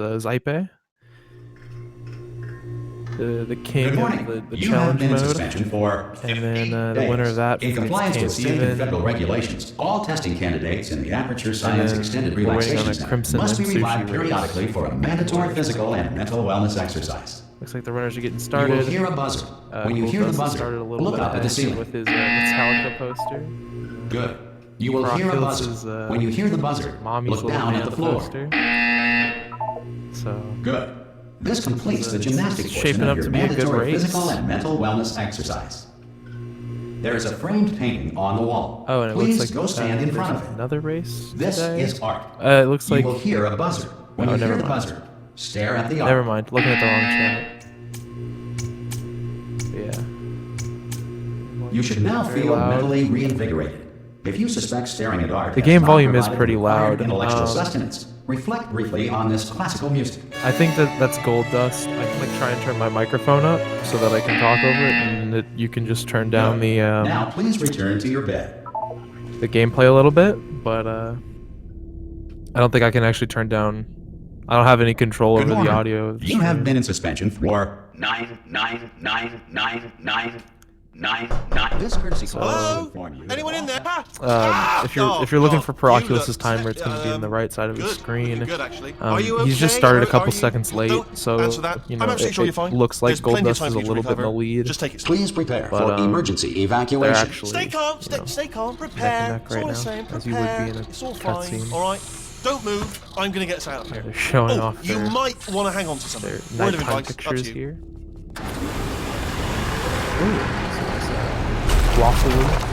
Zaipe, the king Good morning. of the You challenge have been in mode, suspension for and then the days. winner of that In gets compliance with can't state and even, federal regulations, all testing candidates in the Aperture Science then Extended we're waiting on Relaxation a Center Crimson must be and revived Sushi race. periodically for a mandatory physical and mental wellness exercise. Looks like the runners are getting You started. will hear a buzzer. When you hear the Golddust buzzer, started a little look bit up at the ahead ceiling. with his Metallica poster. Good. You will hear a PerOculos is, buzzer. When you hear the buzzer, Mommy's look little down at the floor. poster. So Good. This completes the it's gymnastic portion shaping of up your to be a good mandatory race. physical and mental wellness exercise. There is a framed painting on the wall. Oh, and it Please looks like go stand in front of it. another race This today. is art. It looks like You will hear a buzzer. When you hear never the mind. buzzer, stare at the art. Never mind. Looking at the wrong channel. Yeah. You should now Very feel loud. mentally reinvigorated. If you suspect staring at art, The has game not volume is provided pretty required loud. Intellectual sustenance. Reflect briefly on this classical music. I think that's Golddust. I can try and turn my microphone up so that I can talk over it, and you can just turn down the Now, please return to your bed. the gameplay a little bit, but I don't think I can actually turn down. I don't have any control over the audio. Of the You have stream. been in suspension for 9. This courtesy call will inform you. Anyone in there? If you're looking for PerOculos' timer, it's going to be on the right side of his screen. Good, actually. Are you He's just okay? started a Are couple you- seconds late, Don't so answer that. you know I'm absolutely sure you're fine. looks like There's plenty of Golddust time is for a you to little bit in the recover. lead. Just take it. Please prepare But, for emergency They're evacuation. actually Stay calm. Stay calm. Prepare. neck It's right all the now, same. as you would be Prepare. in a It's all fine. cutscene. All right. Don't move. I'm gonna get us out of here. They're showing off You their might want to hang on to something. their Word of nighttime advice. Up pictures to you. here. Ooh, waffle.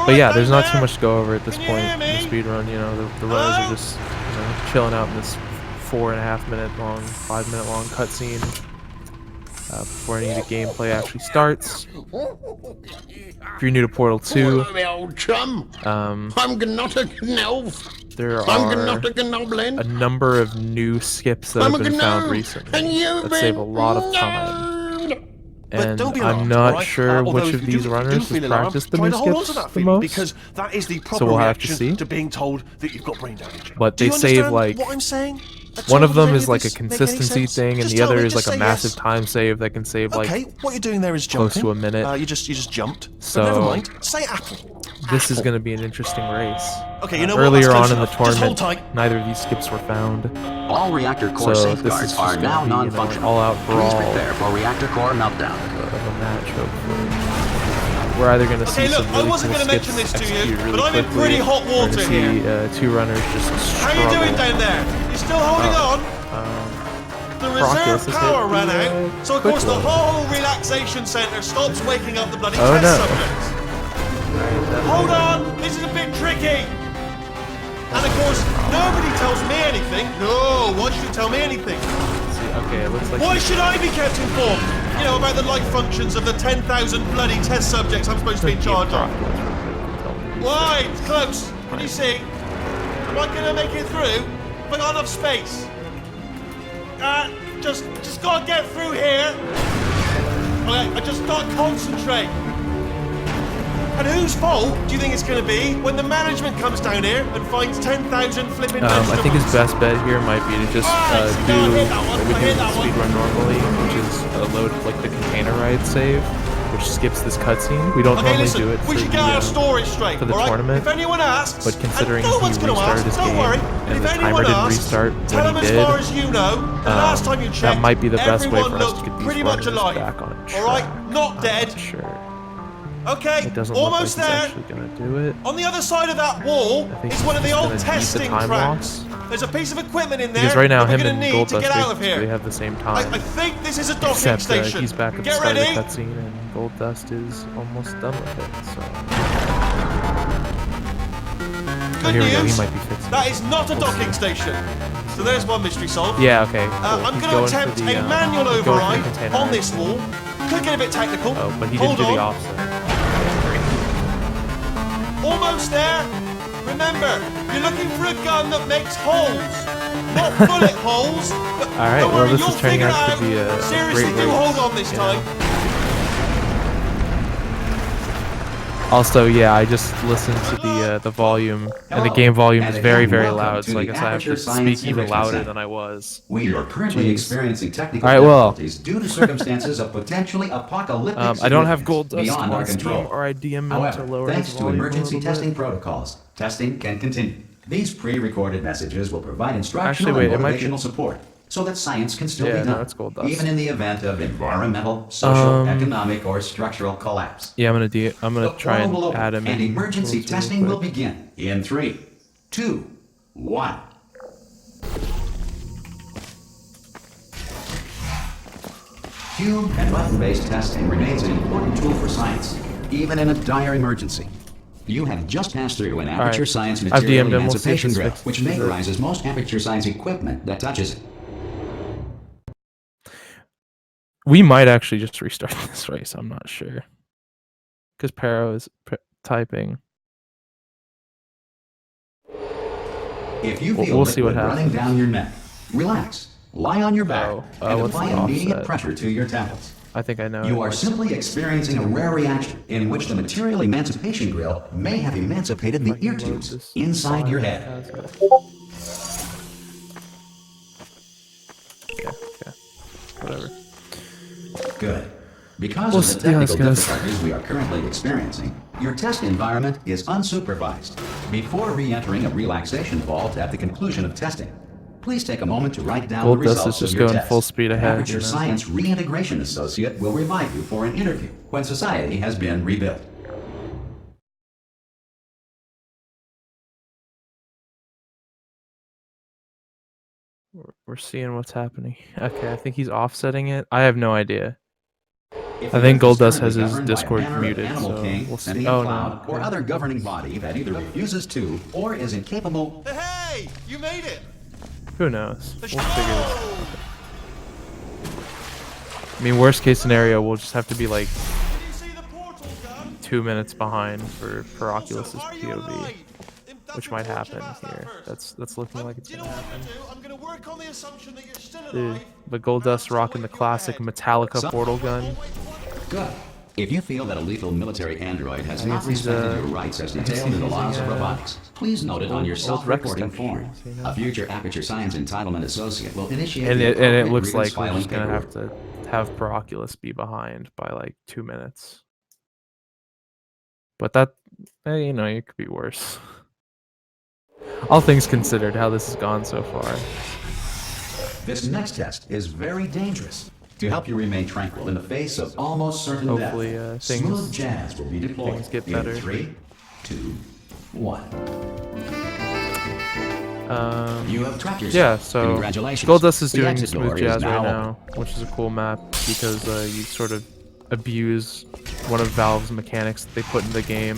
But yeah, there's not too much to go over at this Can you point hear in the me? speed run. You know, the runners are just chilling out in this 4.5 minute long, 5 minute long cutscene before any of the gameplay actually starts. If you're new to Portal 2, old chum. I'm not a gnolf. there I'm not are a gnoblin. a number of new skips that have been found recently that save a lot of time. But And don't be I'm alarmed, not alright? sure Although which if of you these do runners feel has alarmed, practiced the try new to hold on to skips that the feeling, most. because that is the proper we'll have to reaction see. to being told that you've got brain damage. But Do they you save, understand like, what I'm saying? One of them Does is like a this make any consistency sense? thing, and Just the tell other me, is like just a say massive yes. time save that can save like Okay, what you're doing there is close jumping. to a minute. You just jumped. So- But never mind. Say apple. this is going to be an interesting race. Okay, you know what? Earlier That's on in the close enough. Just hold tournament, tight. neither of these skips were found. All reactor core So this is safeguards just are gonna now be, non-functional. all-out Please brawl prepare for reactor core meltdown. of a match, hopefully. We're either going to see Okay, look, some I really wasn't cool gonna mention skips this to you, executed really but I'm in quickly. pretty hot We're water gonna see two runners just How you doing down there? You still holding on? The PerOculos reserve has power hit ran the, out, so of quick course the one. whole relaxation center stops waking up the bloody Oh, test no. subjects. Hold on, this is a bit tricky. And of course, nobody tells me anything. No, why should you tell me anything? Okay, it looks like Why should I be kept informed? You know, about the life functions of the 10,000 bloody test subjects I'm supposed to be in charge of. Why? It's close. Can you see? Am I gonna make it through? Have I got enough space? Just gotta get through here. Okay, I just gotta concentrate. And whose fault do you think it's gonna be when the management comes down here and finds 10,000 flipping vegetables? I think his best bet here might be to just do no, I hit what that one, we I do hit with the that one. speedrun normally, which is load like the container ride save, which skips this cutscene. We don't Okay, normally listen, do it for we should get our the, story straight, for the all right? tournament, If anyone asks, but considering and no he one's gonna restarted ask, his don't game worry. and If the timer anyone didn't asks, restart tell when them he as did, far as you know, the last time you checked, that might be the best way everyone for us to looked get these pretty much runners alive. back on track. All right, not dead. I'm sure. Okay, It doesn't almost look like there. he's actually gonna do it. On the other side of that wall I think is one of the he's old gonna beat the testing time tracks. loss. There's a piece of equipment in there Because right now, that we're him gonna and need to Golddust get out of basically here. have the same I time. think this is a docking Except station. he's back at the Get start ready. of the cutscene, and Golddust is almost done with it. So Good here we go. He news. might be fixing That it. is not a docking station. So there's one mystery solved. Yeah. Okay. Cool. I'm He's going to for attempt the, a manual he's going for the override container on ride. this wall. Could get a bit technical. Oh, but he Hold didn't do the on. opposite. Almost there. Remember, you're looking for a gun that makes holes. Not bullet holes. But All right. don't Well, worry, this you'll is turning figure out it to be a Seriously, great do race, hold on this you time. know? Also, yeah, I just listened to the volume, and the game volume is very, very loud, so I guess I have to speak even louder than I was. We are currently Jeez. experiencing technical Alright, well. difficulties due to circumstances of potentially apocalyptic I don't have significance gold dust beyond our on Steam, control. or I DM him to However, lower thanks his to volume a emergency little testing bit. protocols, testing can continue. These pre-recorded messages will provide instructional Actually, wait, it and might be- motivational support so that science can still Yeah, be no, done, it's gold dust. even in the event of environmental, social, economic, or structural collapse. Yeah, I'm gonna The try portal will and open, add him and in emergency closer real testing will quick. begin in 3, 2, 1. Cube and button-based testing remains an important tool for science, even in a dire emergency. You have just passed through an Aperture Alright, Science I've Material DM'd him. We'll see if Emancipation this Grill, fixes which it. vaporizes most Aperture Science equipment that touches it. We might actually just restart this race. I'm not sure, because Pero is typing. If you We'll feel see what liquid running happens. down your neck, relax, lie on your back, and what's the apply immediate offset? pressure to your temples. I think I know. You it. are simply experiencing a rare reaction in which the Material Emancipation Grill may have emancipated the If I can ear load tubes this inside your file, head. it has it. Yeah, okay. Whatever. Good. Because We'll of the see how this technical goes. difficulties we are currently experiencing, your test environment is unsupervised. Before re-entering a relaxation vault at the conclusion of testing, please take a moment to write down Gold the dust results is just of your going test. full speed An ahead, Aperture you know? Science Reintegration Associate will remind you for an interview when society has been rebuilt. We're seeing what's happening. Okay, I think he's offsetting it. I have no idea. If I the think Earth is Goldust currently has his governed by a Discord banner of muted, Animal so King, we'll see. Sentient Oh Cloud, no. or other governing body that either refuses to or is incapable. Hey, you made it. Who knows? We'll figure this Oh! out. I mean, worst case scenario, we'll just have to be like Did you see the portal gun? 2 minutes behind for PerOculos' Are you POV, alive? That's which might unfortunate. happen Ask that here. first. That's looking like it's Do you know gonna what I'm happen. gonna do? I'm gonna work on the assumption that you're still Dude, alive. but Goldust rocking the classic Metallica portal gun. Good. If you feel that a lethal military android has I not guess he's, respected your rights as detailed in the laws of using, robotics, please note it on your old self-reporting Rex form. textures, you know? A future Aperture Science Entitlement Associate will initiate And the it appropriate looks grievance like we're filing just gonna have paperwork. to have PerOculos be behind by like 2 minutes. But that, you know, it could be worse. All things considered, how this has gone so far. This next test is very dangerous. To help you remain tranquil in the face of almost certain Hopefully, death, things- smooth jazz will be deployed things get in better. 3, 2, 1. Um, You have trapped yourself. yeah, so Congratulations. Goldust is The doing exit Smooth door is Jazz now right open. now, which is a cool map because you sort of abuse one of Valve's mechanics that they put in the game.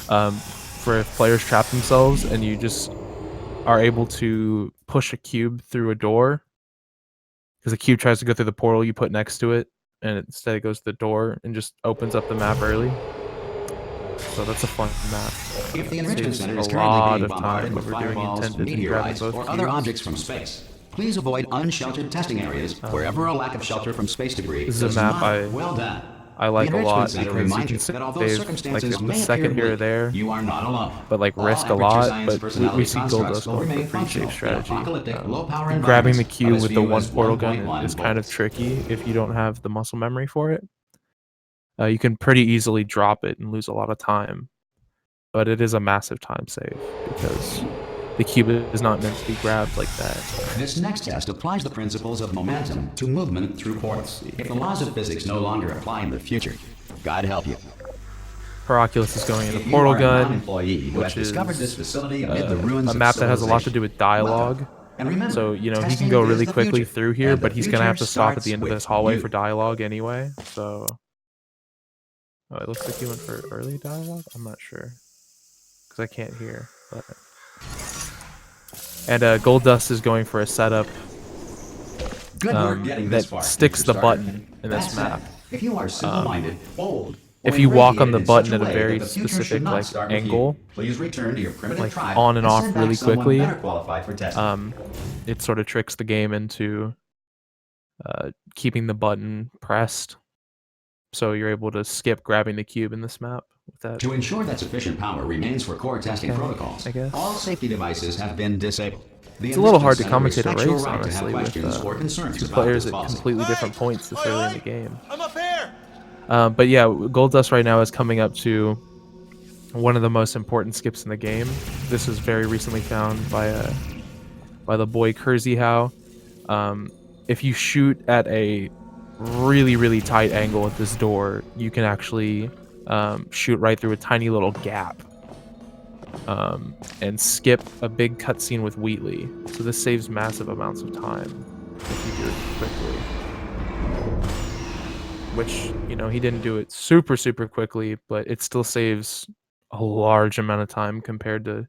For if players trap themselves and you just are able to push a cube through a door, because the cube tries to go through the portal you put next to it, and instead it goes to the door and just opens up the map early. So that's a fun map. If the Enrichment Saves Center a is lot currently being of bombarded time with when we're doing fireballs, intended and grabbing meteorites, both or other cubes. objects from space, please avoid unsheltered testing areas wherever a lack of shelter from space debris This is a does map not. Well done. I like The a lot Enrichment Center because you reminds can you that although save like circumstances a may second appear here or bleak, there, you are not alone. but like All risk a Aperture lot. Science But personality we see constructs Goldust will going remain for free save functional in strategy. apocalyptic, low-power Grabbing the environments cube of with as the few one as portal 1.1 gun is kind of volts. tricky if you don't have the muscle memory for it. You can pretty easily drop it and lose a lot of time, but it is a massive time save because the cube is not meant to be grabbed like that. This next test applies the principles of momentum to movement through portals. If the laws of physics no longer apply in the future, God help you. PerOculos is going in If a you portal are a gun, non-employee who has which discovered is this facility amid the ruins a of map that has a lot to do with dialogue. welcome. And remember, So, you know, he testing can go is really the quickly future, through here, and but the he's going to have future to stop at the starts end of with this hallway you. for dialogue anyway. So, oh, it looks like he went for early dialogue? I'm not sure. Because I can't hear. But... And Goldust is going for a setup Good work getting that this far, sticks Mr. the Stark. button in That this said, map. if you are simple-minded, bold, If or you walk on the irradiated in button such at a way very that the future should specific not like start with you, angle, please return to your primitive like tribe on and off send back really someone quickly, better qualified for testing. it sort of tricks the game into keeping the button pressed so you're able to skip grabbing the cube in this map with that. To ensure that sufficient power remains for core testing protocols, I guess. all safety devices have been disabled. It's a little hard to commentate a race, honestly, with two players at completely different points this early in the game. I'm up here. But yeah, golddust right now is coming up to one of the most important skips in the game. This was very recently found by the boy Kurziehow. If you shoot at a really tight angle at this door, you can actually shoot right through a tiny little gap and skip a big cutscene with Wheatley. So this saves massive amounts of time if you do it quickly. Which, you know, he didn't do it super quickly, but it still saves a large amount of time compared to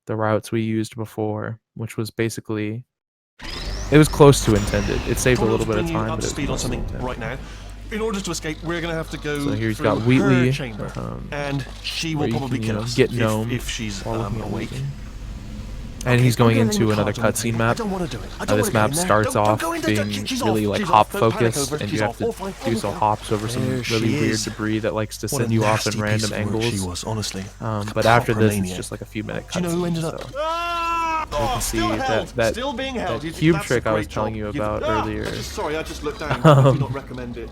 the routes we used before, which was basically, it was close to intended. It saved a little bit of time, Up but to it speed on was something right now. In order to escape, we're going to have to go So here he's through got Wheatley, her chamber, and she will where you probably can, you kill know, us get Gnome if she's while looking at awake. Wheatley. And he's going into another cutscene map. This map starts off being really like hop focused, and you have to do some hops over some really weird debris that likes to send you off in random angles. But after this, it's just like a few minute cutscene. So you can see that cube trick I was telling you about earlier. Sorry, I just looked down. I do not recommend it.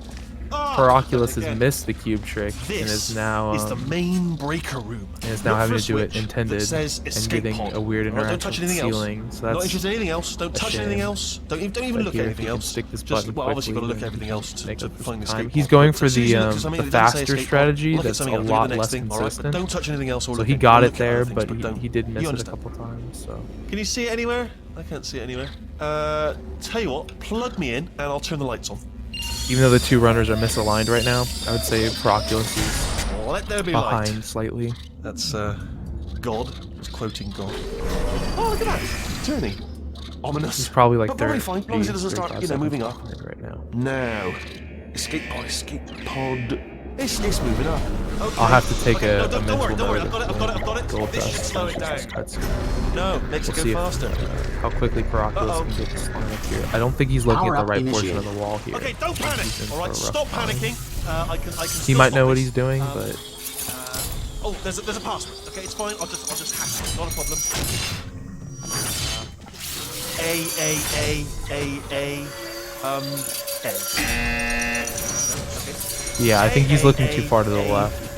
PerOculos has missed the cube trick and is now is the main breaker room. and is now having to do it intended and getting a weird interaction with the ceiling. So Not that's interested in anything else. Don't touch anything else. Don't even look at anything else. Stick this Just, button well, obviously quickly you've got to look at and everything else to make up the find the time. escape He's pod. going But for as soon as you look at the something that doesn't say faster escape pod, strategy look at that's something a else, do the lot next less thing, all right? But consistent. don't touch anything else or So look he at- got look it at there, other things, but don't. he did miss You it a understand? couple times. So Can you see it anywhere? I can't see it anywhere. Tell you what, plug me in and I'll turn the lights on. even though the two runners are misaligned right now, I would say PerOculos is Let there be light. behind slightly. That's God. Just quoting God. Oh, look at that! Turning. Ominous. He's probably like But probably 30, fine, as long as it doesn't start, 35 moving seconds up. behind right now. Now, escape pod. It's moving up. Okay. I'll have to take Okay, a don't worry, mental I've note got it. of This should golddust slow it down. finishes this cutscene. No, makes We'll it see go if, faster. how quickly PerOculos can get this line up here. I don't think he's looking at the right portion of the wall here. Okay, don't panic. He's in All right, for a rough stop time. panicking. I can. He still might stop know what this. he's doing, but Oh, there's a password. Okay, it's fine. I'll just hack it. Not a problem. A. yeah, I think he's looking too far to the left.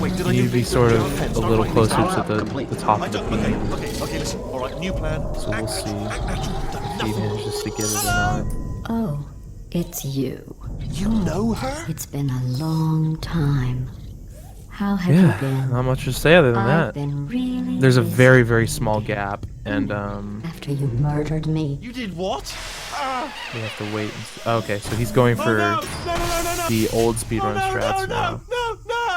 Wait, did You need to be sort of a little closer to the top I of the don't. beam. Okay, listen. All right, new plan. So we'll see if he manages to get it or not. Oh, it's you. You know her? It's been a long time. How have Yeah, you been? not much to say other than I've that. been really There's a busy very small gap, and after you murdered me. You did what? we have to wait. Okay, so he's going for the old speedrun strats now.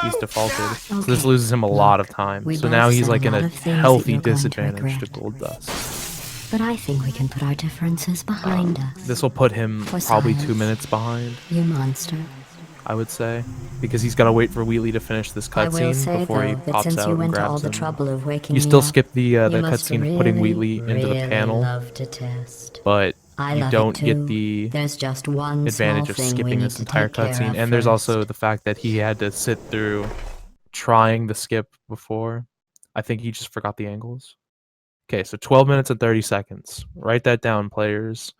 He's defaulted, so this Okay. loses him a lot of time. We So both now he's said a like in lot a of things that healthy you're going to disadvantage to regret. golddust. But I think we can put our differences behind us. This will put him For probably silence. 2 minutes behind, You monster. I would say, because he's got to wait for Wheatley to finish this I will cutscene say, before he though, that pops since out you and went to all grabs the him. trouble of waking You me still up, skip the you the must cutscene of putting really, Wheatley into the really panel, love to test. but I you love don't it get too. the There's just one advantage of small thing we skipping need this to entire take care cutscene. of And there's first. also the fact that he had to sit through trying the skip before. I think he just forgot the angles. Okay, so 12 minutes and 30 seconds. Write that down, players.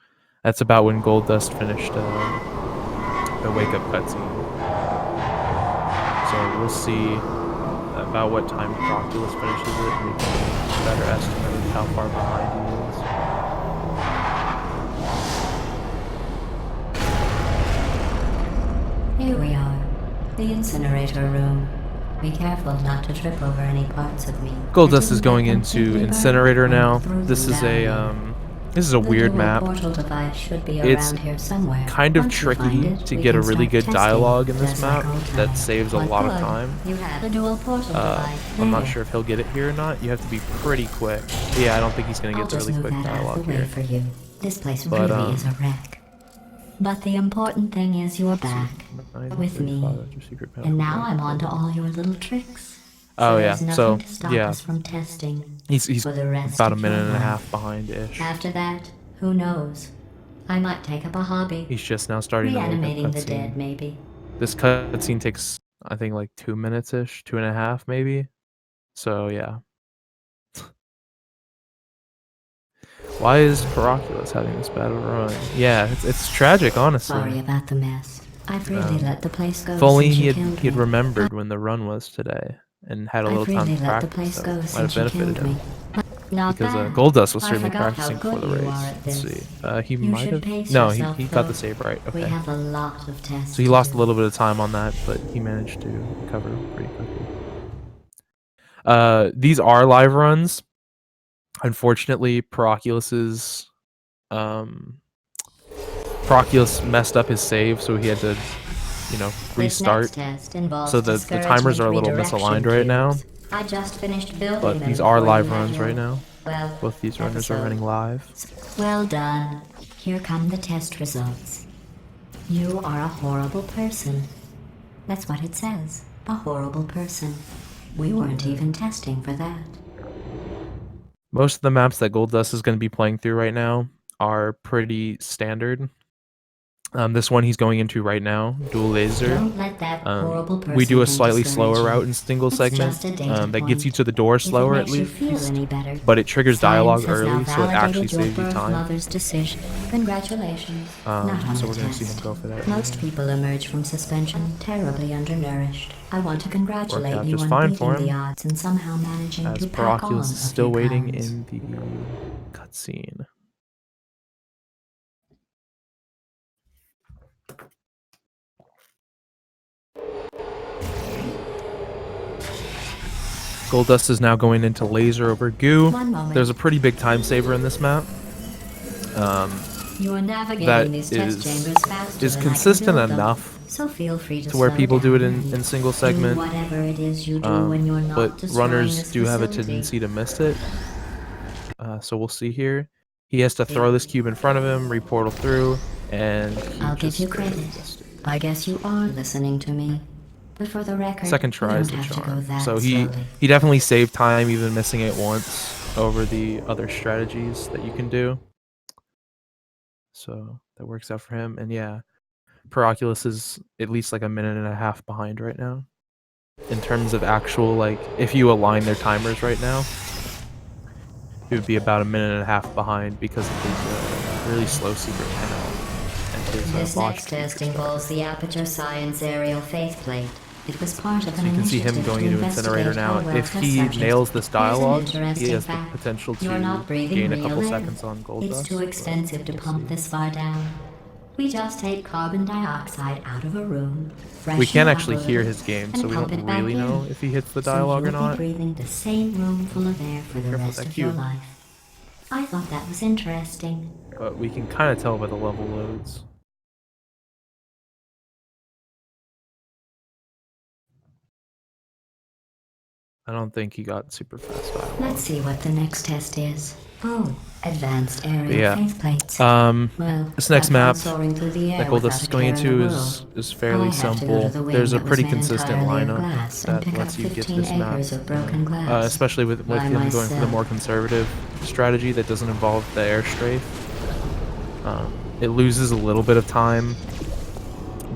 That's about when golddust finished the wake-up cutscene. So we'll see about what time PerOculos finishes it, and we can get a better estimate of how far behind he is. Here we are, the incinerator room. Be careful not to trip over any parts of me. Golddust is going into Incinerator now. This is a weird map. It's kind of tricky to get a really good dialogue in this map that saves a lot of time. I'm not sure if he'll get it here or not. You have to be pretty quick. Yeah, I don't think he's going to get the really quick dialogue here. For you. This place But, really is a wreck. But the important thing is you're back with me. And now I'm on to all your little tricks. Oh yeah, there's so nothing to stop yeah, us from testing he's for the rest about a of minute your and a life. half behind-ish. After that, who knows? I might take up a hobby. He's just now starting to make Reanimating a the dead, cutscene. maybe. This cutscene takes, I think, like 2 minutes-ish, 2.5 maybe. So yeah. Why is PerOculos having this bad of a run? Yeah, it's tragic, honestly. Sorry about the mess. I've really let the place go If only since he you had killed he had me. remembered when the run was today and had a little I've time really to let the practice. place That go might have since you benefited killed him. me. Not Because bad. golddust was I certainly forgot how practicing before the good you race. are at Let's this. see. He You might should have. pace No, yourself, he got the though. save right. We Okay. have a lot of tests So he to lost a do. little bit of time on that, but he managed to recover pretty quickly. These are live runs. Unfortunately, PerOculos messed up his save, so he had to, restart. This next test involves So the timers are a little misaligned right now. I just finished building But them these are for live you runs right manual. now. Well, Both these runners are running live. Well done. Here come the test results. You are a horrible person. That's what it says. A horrible person. We weren't even testing for that. Most of the maps that golddust is going to be playing through right now are pretty standard. This one he's going into right now, dual laser. Don't let that horrible person We do a thing slightly discourage slower you. route in single It's segment just a data that gets you point. to the door slower if at it makes you least, feel any better, but it triggers dialogue Science has now early, so it actually validated your saves you birth time. mother's decision. Congratulations. Not on So the we're going to see him test. go for that. Most people emerge from suspension terribly undernourished. I want to congratulate out you just on fine beating for him. the odds and somehow managing As to pack on a PerOculos is still few waiting pounds. in the cutscene. Golddust is now going into laser over goo. One moment. There's a pretty big time saver in this map. You are navigating That these test chambers faster is than I can consistent build them. enough So feel free to where slow people do it down in and single do segment. whatever it is you do when you're not But destroying runners this do have a facility. tendency to miss it. So we'll see here. He has to throw this cube in front of him, reportal through, and he I'll give just you barely credit. missed it. I guess you are listening to me. But for the record, Second try you is don't the have to go charm. that So he slowly. definitely saved time, even missing it once, over the other strategies that you can do. So that works out for him. And yeah, PerOculos is at least like a minute and a half behind right now. In terms of actual, like, if you align their timers right now, it would be about a minute and a half behind because of his really slow secret panel and his This botched next test feature involves stuff. the Aperture Science Aerial Faith Plate. It was part of an You can see him initiative going to into investigate Incinerator now. how well If test he subjects- nails this Here's an dialogue, he interesting has the fact. potential You're not to breathing gain a couple real air. seconds on golddust. It's too but expensive to we'll pump see. this far down. We just take carbon dioxide out of a room. We can't freshen it actually up a hear little, his game, and so we pump don't it back really in. know if he hits the So dialogue or you'll not. be breathing the same room full of air for the Careful rest with that of your cube. life. I thought that was interesting. But we can kind of tell by the level loads. I don't think he got super fast dialogue. Let's see what the next test is. Oh, advanced aerial Yeah. faith plates. Well, This next map soaring through the air that golddust without is a going care in the into world. is fairly I have to go simple. to the wing There's a that was pretty made consistent entirely of lineup glass and that pick up lets you get 15 this map, acres of broken glass especially with by him going for the myself. more conservative strategy that doesn't involve the air strafe. It loses a little bit of time,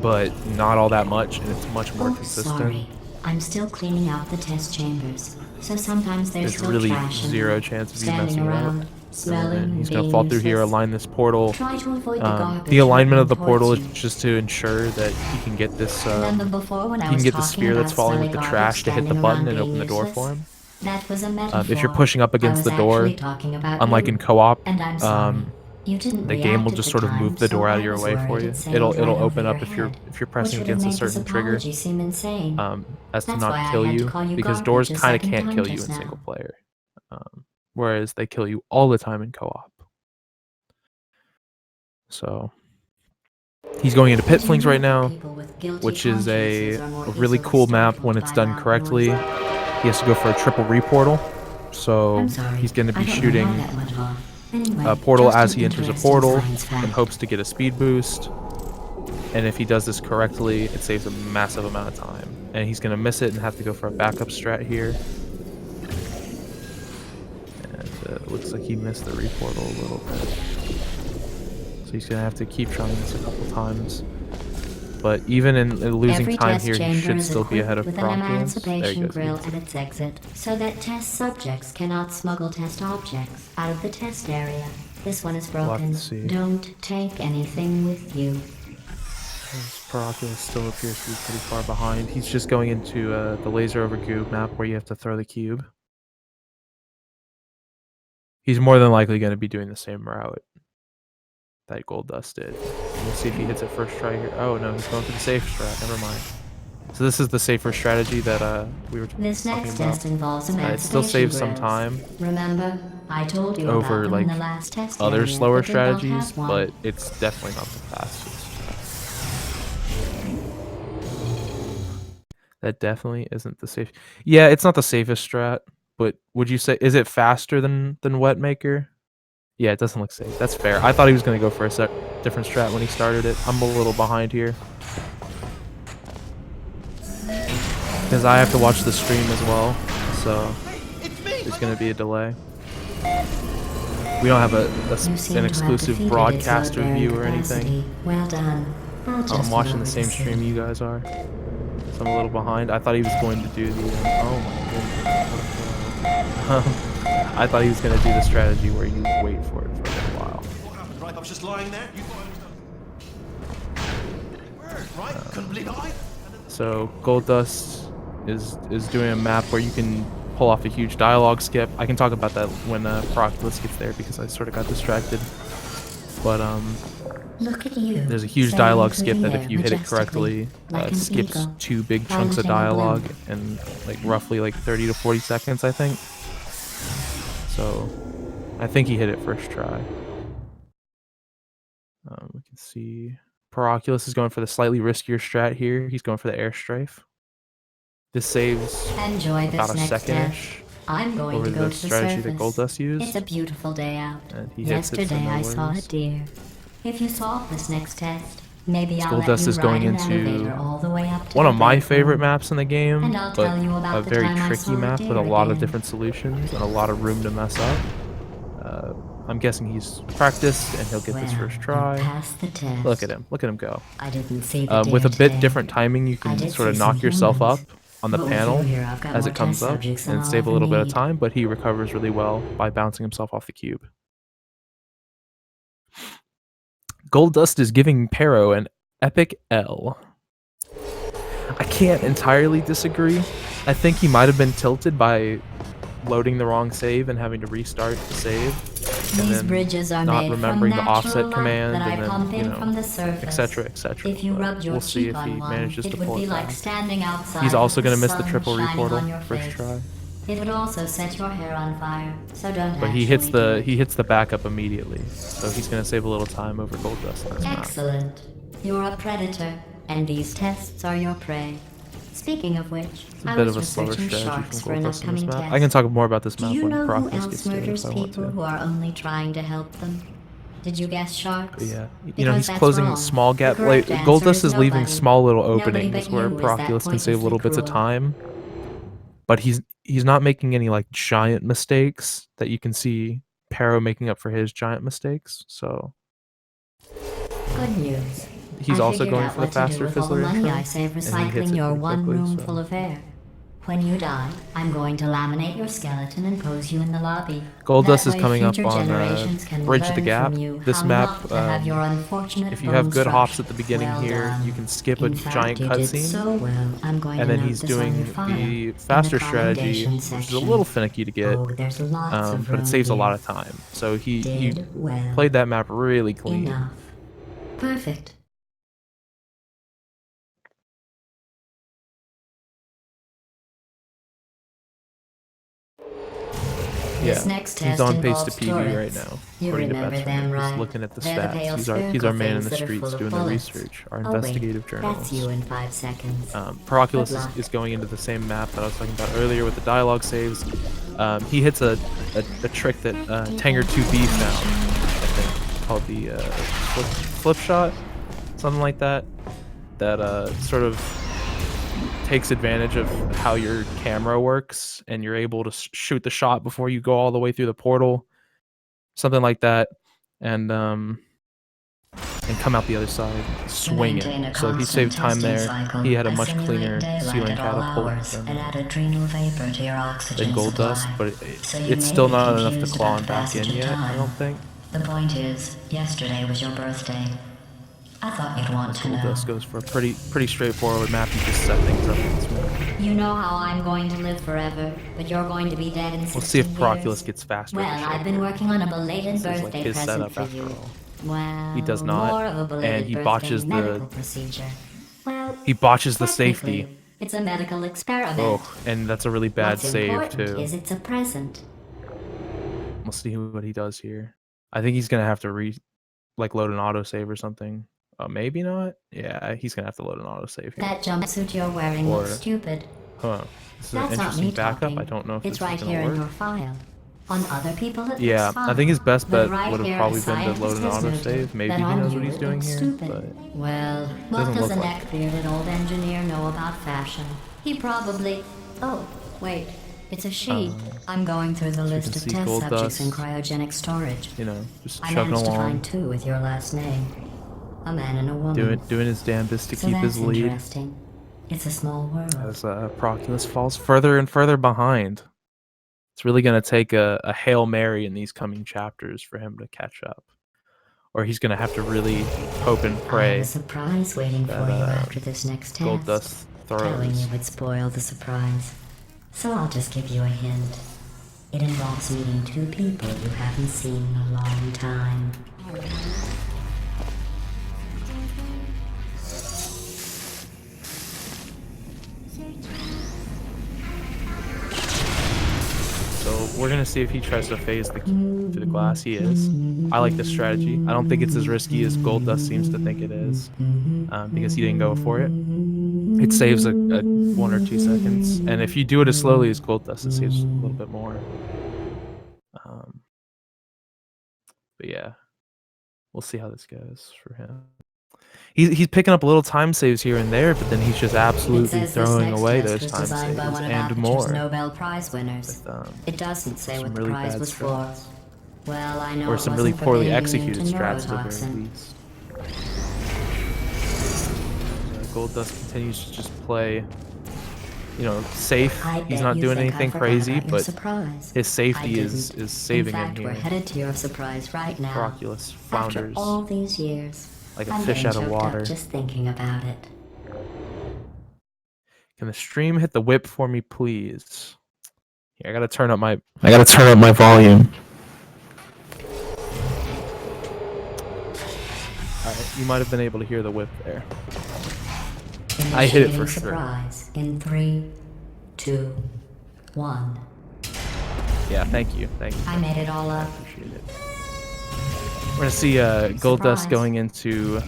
but not all that much, and it's much more Oh, consistent. sorry. I'm still cleaning out the test chambers, so sometimes there's still really trash in zero them, chance of you standing messing it up. around, smelling And and he's gonna being fall through here, useless. align this portal. Try to avoid the garbage The alignment of the moving portal is towards you. just to ensure that he can get this. Remember before when I You can was get the talking sphere that's about falling with smelly the garbage trash to hit the standing button around and open being the door useless? for him. That was a metaphor. If you're pushing up against the I was door, actually talking about unlike you. in co-op, And I'm sorry. You didn't the react game will at just the sort of time, move the so door out I of your was way worried for you. it sailed It'll right over open your up if you're head, pressing which would have against a made this certain trigger, apology seem insane. as to That's why not I kill had to you, call you because garbage doors a kind of second can't time kill you in just now. single player, whereas they kill you all the time in co-op. So he's going into Pit Flings right now, which is a really cool map when it's done correctly. He has to go for a triple reportal, so he's going to be shooting a portal as he enters a portal and hopes to get a speed boost. And if he does this correctly, it saves a massive amount of time. And he's going to miss it and have to go for a backup strat here. And it looks like he missed the reportal a little bit. So he's gonna have to keep trying this a couple times. But even in losing Every time test here, he chamber should is still be ahead of equipped with an PerOculos. There he emancipation goes. grill at its exit, so that test subjects cannot smuggle test objects out of the test area. This one is We'll have to broken. see. Don't take anything with you. PerOculos still appears to be pretty far behind. He's just going into the laser over goo map where you have to throw the cube. He's more than likely going to be doing the same route that golddust did. We'll see if he hits it first try here. Oh no, he's going for the safe strat. Never mind. So this is the safer strategy that we were This talking next about. test involves emancipation It still saves some grills. time Remember, I told you over about them like in the last test other area, slower but they don't strategies, have one. but it's definitely not the fastest. That definitely isn't the safe. Yeah, it's not the safest strat, but would you say is it faster than Wetmaker? Yeah, it doesn't look safe. That's fair. I thought he was going to go for a different strat when he started it. I'm a little behind here. Because I have to watch the stream as well, so there's going to be a delay. We don't have an exclusive broadcaster view or anything. Well done. I'm watching the same stream you guys are. So I'm a little behind. I thought he was going to do the... oh my goodness. I thought he was going to do the strategy where you wait for it for a little while. What happened, right? I was just lying there. You thought I was done. Right? Couldn't believe it. So golddust is doing a map where you can pull off a huge dialogue skip. I can talk about that when PerOculos gets there because I sort of got distracted. But Look at you. there's a huge dialogue skip that if you hit it correctly, skips 2 big chunks of dialogue in like roughly like 30 to 40 seconds, I think. So I think he hit it first try. We can see PerOculos is going for the slightly riskier strat here. He's going for the air strafe. This saves Enjoy this about a next second-ish test. I'm going over to go the to the strategy surface. that golddust used. It's a beautiful day out. And he hits it for Yesterday no I saw a worries. deer. If you solve this next test, maybe I'll let golddust you is going ride an into elevator all the way up to one the of my bedroom. favorite maps in the game, And I'll but tell you about a the very time I tricky saw a map with a deer lot of again. different solutions and a lot of room to mess up. I'm guessing he's practiced and he'll get this Well, first you try. passed the test. Look at him go. I didn't see the deer With a bit today. different timing, you I can did sort of see knock some yourself up humans. on the But with panel you here, I've got as more it comes test up subjects than and I'll save a ever little bit of need. time, but he recovers really well by bouncing himself off the cube. golddust is giving Pero an epic L. I can't entirely disagree. I think he might have been tilted by loading the wrong save and having to restart the save. And These then bridges are not made remembering from the offset natural light command that I and pump then, in you know, from the surface. etc., etc. If you But rubbed your we'll see cheek if he on one, manages it to would pull be it like back. standing outside. He's also going to miss the triple reportal first try. It would also set your hair on fire, so don't. But he hits the backup immediately, so he's gonna save a little time over golddust on this map. Excellent. You're a predator, and these tests are your prey. Speaking of which, It's a I bit was of a slower researching strategy sharks for from an golddust on this upcoming map. test. I can talk more about this Do map you when know who PerOculos else gets to it murders if I want people to. who are only trying to help them? Did you guess sharks? But yeah, you know, Because he's that's closing wrong. small The gap. correct Like answer golddust is leaving nobody. small little Nobody openings but where you is that PerOculos can save little bits of pointlessly time. But he's not making any like giant mistakes that you can see Pero making up for his giant mistakes. So Good news. he's I also figured going out for the what to do faster with all the fizzler money intro, I save and he hits recycling it your pretty one quickly, room so. full of air. When you die, I'm going to laminate your skeleton and pose you in the lobby. golddust That is way coming up future on generations can Bridge the learn Gap. from you This how map, not to have your unfortunate if you have bones good hops crushed. at the beginning Well here, done. you can skip a In fact, giant you did cutscene. so well. I'm going And to then note he's this on doing your file. the In faster the strategy, commendation which is a section. little finicky to get, Oh, there's lots of but room it saves a here. lot of time. So he Did well. played that map really clean. Enough. Perfect. This Yeah, next he's test on pace to involves PB right turrets. now. You according to remember Beth's them, Just right? looking at the They're the stats. pale He's our spherical man in the things that are streets full of doing the bullets. research, our Oh, investigative wait, journalist. that's you in 5 seconds. PerOculos Good luck. is going into the same map that I was talking about earlier with the dialogue saves. He hits a trick that Tanger 2B found, I think, called the flip shot, something like that. That sort of takes advantage of how your camera works, and you're able to shoot the shot before you go all the way through the portal, something like that. And and come out the other side swinging. So he saved time there. He had a much cleaner ceiling catapult than gold dust, but it's still not enough to claw him back in yet, I don't think. The point is, yesterday was your birthday. I thought you'd want to know. Gold goes for a pretty straightforward map. You just set things up in this map. You know how I'm going to live forever, but you're going to be dead in 16 We'll see if years. PerOculos gets faster. Well, I've been working on a belated This is like birthday his present setup for after you. all. Well, He does not, more of a belated and he birthday botches medical the procedure. Well, he botches the technically, safety. It's a medical experiment. Oh, and that's a really bad What's save important too. is it's a present. We'll see what he does here. I think he's gonna have to load an autosave or something. Maybe not. Yeah, he's gonna have to load an autosave here. That jumpsuit you're wearing Or- looks stupid. Huh. This is an That's not interesting me backup. talking. I don't know if It's this right is gonna here work. in your file. On other people it Yeah, looks fine. I think his best But bet right would have here, probably a been to load an scientist has autosave. noted Maybe that he on knows you what he's it doing looks here, stupid. but Well, what doesn't does a look like neck-bearded old engineer know about fashion? He probably... Oh, wait. It's a she. I'm going through the list of see test gold subjects in dust. cryogenic storage. you know, just I chugging managed to along, find 2 with your last name. A man and a woman. doing his damnedest to So keep that's his lead. interesting. It's a small world. As PerOculos falls further and further behind. It's really going to take a Hail Mary in these coming chapters for him to catch up. Or he's going to have to really hope and I have pray a surprise waiting for you after this next test. gold dust Telling throws. you would spoil the surprise. So I'll just give you a hint. It involves meeting 2 people you haven't seen in a long time. So we're going to see if he tries to phase through the glass. He is. I like this strategy. I don't think it's as risky as gold dust seems to think it is. Because he didn't go for it. It saves a 1 or 2 seconds. And if you do it as slowly as gold dust, it saves a little bit more. But yeah. We'll see how this goes for him. He's picking up little time saves here and there, but then he's just absolutely throwing away those time saves and more. Nobel Prize winners. With, It doesn't say some what the really prize bad was for. strats. Well, I know Or it some really wasn't for poorly being immune executed to strats at the very neurotoxin. least. Gold Dust continues to just play, safe. I He's bet not you doing think I anything forgot crazy, about your but surprise. his safety I is didn't. saving In fact, him we're here. headed to your surprise right now. PerOculos After flounders all these years, like a I'm fish getting out of choked up water. just thinking about it. Can the stream hit the whip for me, please? Here, I gotta turn up my volume. Alright, you might have been able to hear the whip there. I hit it for Initiating sure. surprise in 3, 2, 1. Yeah, thank you. I made it all up. Appreciate it. We're gonna see gold dust Surprise. going into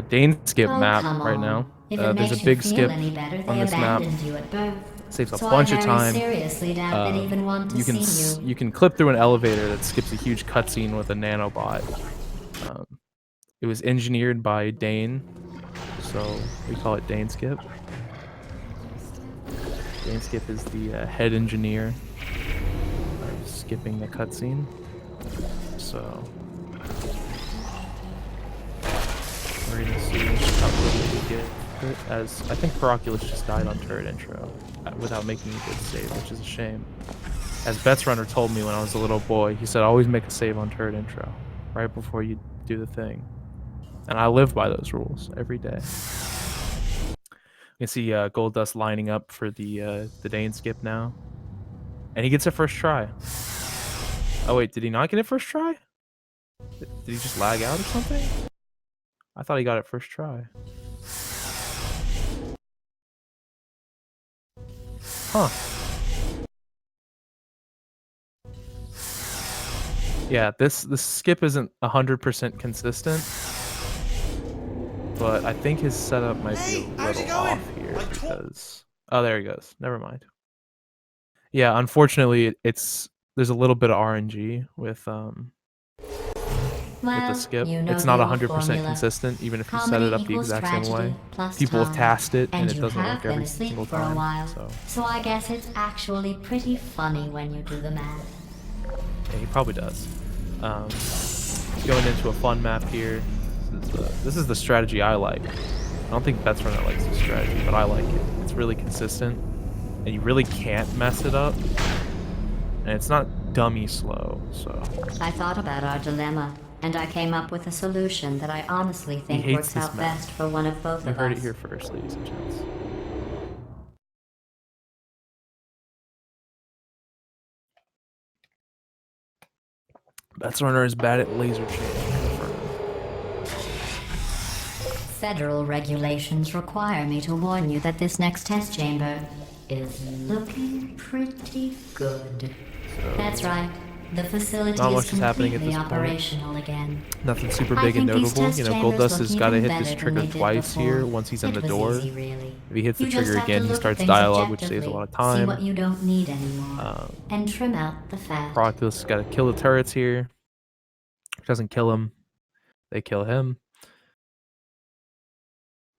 Dane skip Oh, map come right on. now. If it There's makes a you big feel skip any better, on they this map. abandoned you at birth. Saves a So bunch I of very time. seriously doubt they'd even want to You can see you. you can clip through an elevator that skips a huge cutscene with a nanobot. It was engineered by Dane, so we call it Dane skip. Dane skip is the head engineer of skipping the cutscene. So we're gonna see how quickly we get it, as I think PerOculos just died on turret intro without making a good save, which is a shame. As Bet's Runner told me when I was a little boy, he said always make a save on turret intro right before you do the thing, and I live by those rules every day. You can see Gold Dust lining up for the Dane skip now, and he gets it first try. Oh wait, did he not get it first try? Did he just lag out or something? I thought he got it first try. Huh. Yeah, this skip isn't 100% consistent, but I think his setup might be a how's it little going? off here Like, because there he goes. Never mind. Yeah, unfortunately, there's a little bit of RNG with the skip. you know It's not the old 100% formula. consistent, even if you set Comedy it up the equals exact same way. tragedy plus People have time. tasked it, and it you doesn't have work been every asleep single for time. a while. So So I guess it's actually pretty funny when you do the math. yeah, he probably does. Going into a fun map here. This is the strategy I like. I don't think Betrunner likes the strategy, but I like it. It's really consistent, and you really can't mess it up. And it's not dummy slow, so. I thought about our dilemma, and I came up with a solution that I honestly think hates works this out map. best for one of both You of heard us. it here first, ladies and gents. Betrunner is bad at laser change. Federal regulations require me to warn you that this next test chamber is looking pretty good. That's right. The facility Not is much is happening at completely this point. operational again. Nothing super I big and think these notable. test You know, chambers golddust has look got to even hit this better than trigger they did twice before. here once he's in the It was door. easy, really. If he hits the You just trigger have to again, he look at starts things dialogue, which saves a objectively, lot of See time. what you don't need anymore, and trim out the fat. PerOculos has got to kill the turrets here. Doesn't kill him. They kill him.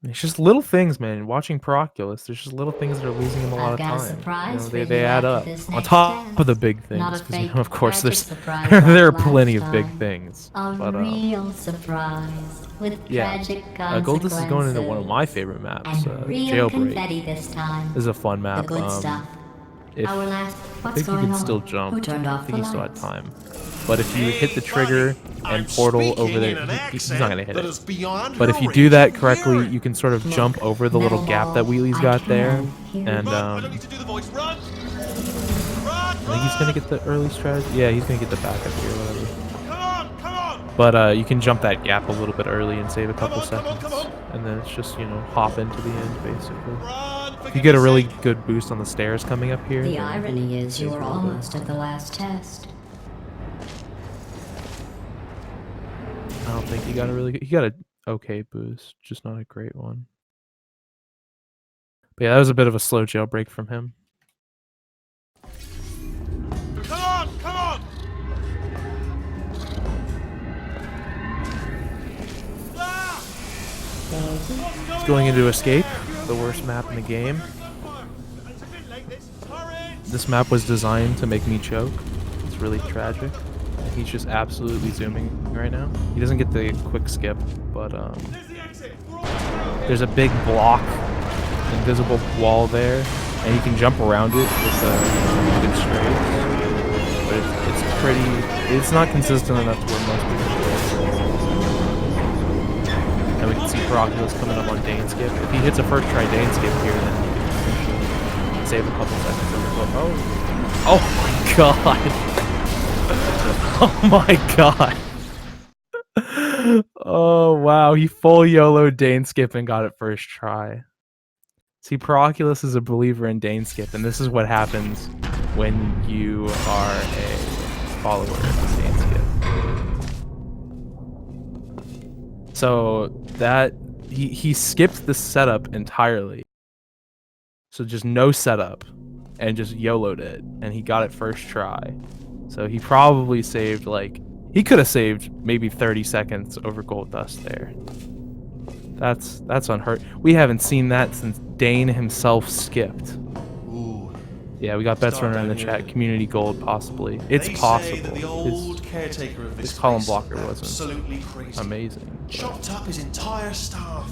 It's just little things, man. Watching PerOculos, there's just little things that are losing him a lot I've of got a time. surprise They for you add after up this on next top test. of the big Not things, a because fake, of course tragic there's surprise there are like plenty of last big time. things. A But real surprise with yeah, tragic golddust is going into one of my favorite maps, and real Jailbreak. confetti this time. This is a fun map. The good stuff. If, Our last. I What's think you going can on? still Who jump. turned I off think the he still had lights? time. But if you hit the trigger and portal over there, he's not gonna hit it. But if you do that correctly, you can sort of jump over the little gap that Wheelie's got there, and I don't need to do the voice. Run! I think he's gonna get the early strategy. Yeah, he's gonna get the backup here, whatever. Come on, come on! But you can jump that gap a little bit early and save a couple on, come on, seconds, come on. and then it's just, you know, hop into the end basically. Run! If you get a really good boost on the stairs coming up here, The then irony is you saves were a little bit. almost at the last test. I don't think he got a really good. He got a okay boost, just not a great one. But yeah, that was a bit of a slow jailbreak from him. Come on, come on! Ah! He's going into Escape, the worst map in the game. It's a bit late, this. Hurry! This map was designed to make me choke. It's really tragic. He's just absolutely zooming right now. He doesn't get the quick skip, but There's the exit. We're all through. there's a big block, invisible wall there, and you can jump around it with good straight. But it's pretty. It's not consistent enough to where most people do it. And we can see PerOculos coming up on Dane skip. If he hits a first try Dane skip here, then he can save a couple seconds. Oh my god! Oh my god. Oh wow, he full YOLO Dane skip and got it first try. See, PerOculos is a believer in Dane skip, and this is what happens when you are a follower of Dane skip. So that he skipped the setup entirely. So just no setup and just YOLO'd it, and he got it first try. So he probably saved, like, he could have saved maybe 30 seconds over golddust there. That's unheard. We haven't seen that since Dane himself skipped. Ooh. Yeah, we got Betrunner in the chat. Community gold, possibly. It's They possible. say that the old caretaker of this his column place blocker is wasn't absolutely crazy. amazing. Chopped up his entire staff.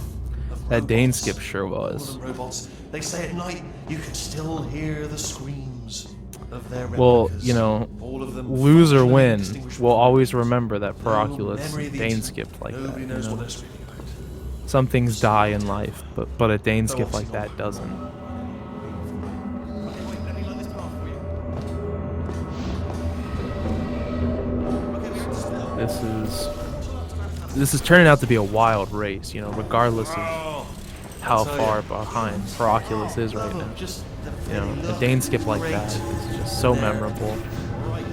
of That Dane robots. skip sure was. All the robots. They say at night you can still hear the screams of their Well, replicas. you know, All of them lose or functionally win, indistinguishable. we'll always remember that No PerOculos memory of the Dane internet. skipped like Nobody that. You knows what know? they're screaming about. Some things die in life, but a Dane skip like obviously that doesn't. Okay, wait, let me light this path for you. Okay, we have to split up. This is turning out to be a wild race, you know, regardless of Oh, how I'll tell far you. behind PerOculos is right now. Just You know, a lovely, Dane skip like great that is just so there. memorable. Right.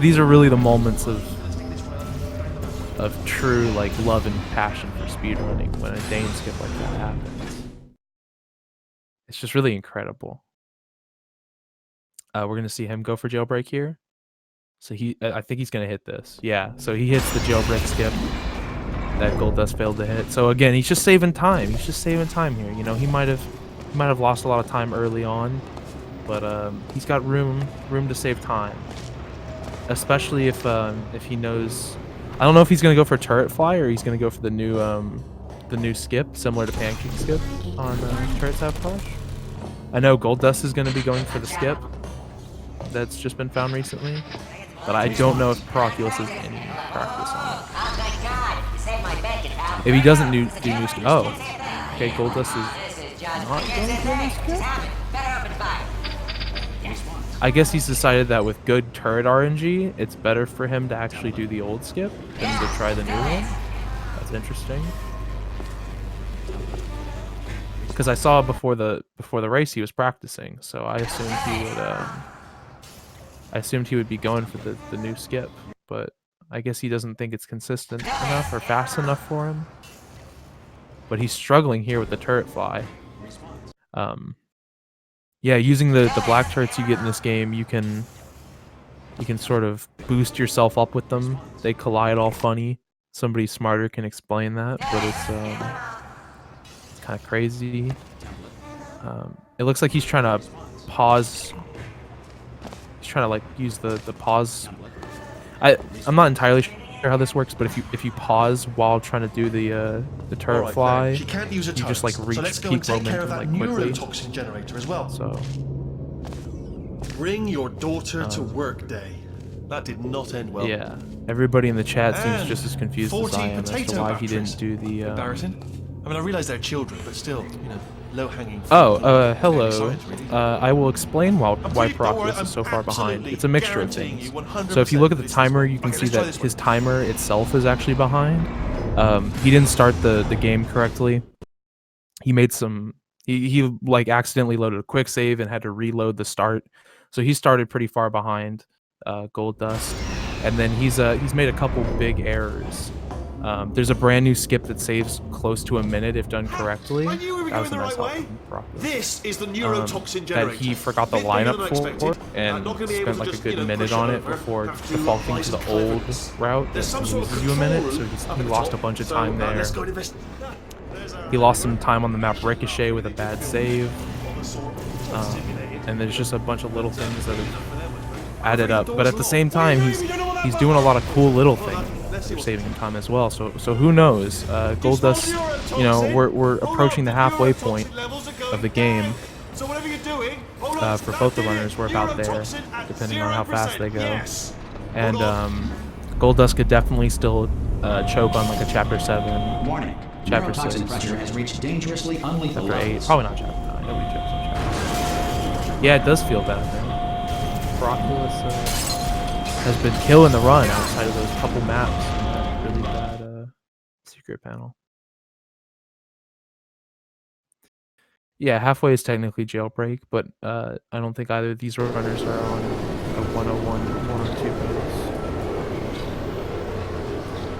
These are really the moments of true like love and passion for speedrunning when a Dane skip like that happens. It's just really incredible. We're gonna see him go for jailbreak here. So I think he's gonna hit this. Yeah. So he hits the jailbreak skip that golddust failed to hit. So again, he's just saving time. He's just saving time here. You know, he might have lost a lot of time early on, but he's got room to save time. Especially if he knows I don't know if he's gonna go for turret fly or he's gonna go for the new skip, similar to pancake skip on turret sabotage. I know golddust is gonna be going for the skip that's just been found recently, but I don't know if PerOculos has any practice on it. If he doesn't do new skip, oh, okay, golddust is not going for new skip. I guess he's decided that with good turret RNG, it's better for him to actually do the old skip than to try the new one. That's interesting. Because I saw before the race he was practicing, so I assumed he would be going for the new skip, but I guess he doesn't think it's consistent enough or fast enough for him. But he's struggling here with the turret fly. Yeah, using the black turrets you get in this game, you can sort of boost yourself up with them. They collide all funny. Somebody smarter can explain that, but it's kind of crazy. It looks like he's trying to pause. He's trying to like use the pause. I'm not entirely sure how this works, but if you pause while trying to do the turret fly, she can't use a you just like reach so let's go peak and take care of momentum that like quickly. neurotoxin generator as well. So Bring your daughter to work day. That did not end well. yeah, everybody in the chat seems And just as confused as 14 I am as to potato why he batteries. didn't do the. Embarrassing. I mean, I realize they're children, but still, you know, low-hanging fruit. Oh, hello. Science, really. I will explain why Don't worry, PerOculos is so far behind. absolutely It's a mixture of guaranteeing things. you 100% So if you look at the this is timer, what- you can Okay, see let's try that this his one. timer itself is actually behind. He didn't start the game correctly. He made some. He like accidentally loaded a quick save and had to reload the start. So he started pretty far behind golddust, and then he's made a couple big errors. There's a brand new skip that saves close to a minute if done correctly. I knew we were That was going a the nice right help way. from PerOculos. This is the neurotoxin That generator. he forgot the Bit bigger than I lineup expected. for I'm and not gonna be able spent to like a just, good you know, minute push on it over. before Have to do defaulting to the license old cleverness. route There's that some sort of loses you a minute, so control he up at the lost a top. bunch of So, time there. let's go and invest. There's our- He lost some time on the map Ricochet with a bad save, and there's just a bunch of little things that have added up. But at the same time, he's doing a lot of cool little things that are saving him time as well. So who knows? golddust, you know, we're approaching the halfway point of the game. So whatever you're doing, For both the runners, we're about there, depending on how fast they go. Yes. And golddust could definitely still choke on like a chapter 7, Warning. Chapter Neurotoxin 6. pressure has reached dangerously unlethal chapter 8. levels. Probably not chapter 9. Nobody chokes on chapter 9. Yeah, it does feel bad though. PerOculos has been killing the run outside of those couple maps in that really bad secret panel. Yeah, halfway is technically jailbreak, but I don't think either of these runners are on a 101, 102 pace.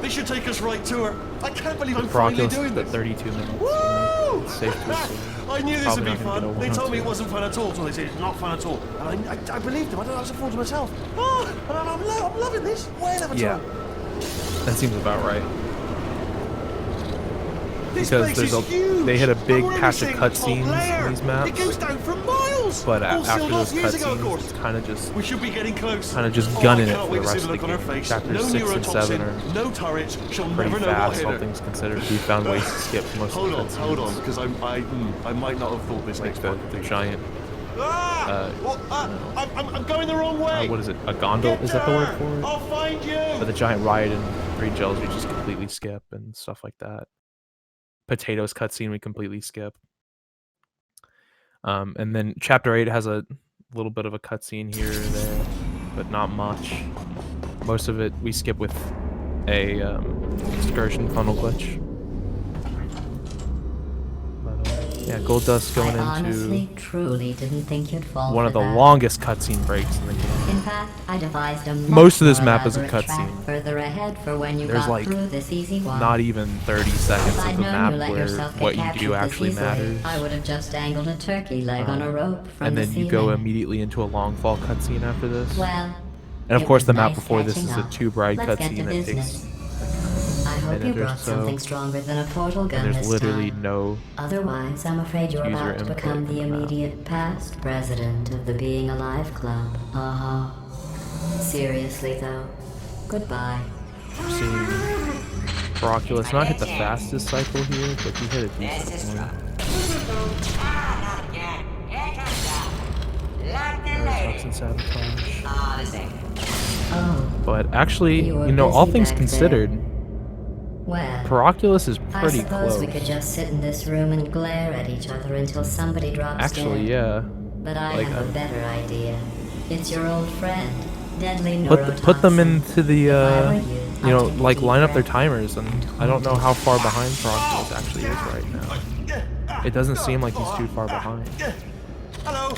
This should take us right to her. I can't believe I'm finally PerOculos doing is at this. 32 minutes. Woo! It's safe to assume. I knew this would Probably be not gonna fun. get a They told me it 102. wasn't fun at all, so they said it's not fun at all. And I believed them. I don't know how to afford to myself. Oh, and I'm loving this. Way never Yeah, that seems about right. This Because place there's is huge. they hit a big We're patch of already seeing top cutscenes layer. in these maps, It goes down for miles. but All after sealed those off years ago, of cutscenes, course. it's kind of just We should be getting close. gunning I it can't for wait the to see rest the of the look on her game. face. Chapters No 6 and 7 neurotoxin, are no turret. She'll pretty never know what fast, hit all her. things considered. We found ways to skip most Hold of on, the hold on, cutscenes, because I might not have thought this like next part. the giant. I'm going the wrong way. What is it? A gondol? Get Is that the word her. for it? I'll find you. But the giant riot and 3 gels we just completely skip and stuff like that. Potatoes cutscene we completely skip. And then chapter 8 has a little bit of a cutscene here or there, but not much. Most of it we skip with a excursion funnel glitch. But, yeah, golddust going I honestly, into truly didn't think you'd fall one for of the that. longest cutscene breaks in the game. In fact, I devised a Most of this much map is a more elaborate track cutscene. further ahead for when you There's got like through this easy one. not even 30 seconds If of I'd the known map you let where yourself get what you captured do this actually easily, matters. I would have just dangled a turkey leg on a rope from And the then you ceiling. go immediately into a long fall cutscene after this. Well, And of it course, was the map nice before this catching is a up. 2 bride Let's get to cutscene that business. takes. I hope you minute or brought so. something stronger than a portal gun And there's this literally time. no. Otherwise, I'm afraid you're user about to input become for the the map. immediate past president of the Being Alive Club. Seriously, though, goodbye. seeing PerOculos not hit the fastest cycle here, but he hit a decent one. Toxin sabotage. But actually, you know, all things considered, Well, PerOculos is I pretty suppose close. we could just sit in this room and glare at each other until somebody drops Actually, dead. yeah. But I like, have a better idea. It's your old friend, deadly neurotoxin. Put them into the, If I were you know, I'd take a like deep line up their breath. timers, and I don't know how far behind PerOculos actually is right now. It doesn't seem like he's too far behind. Hello.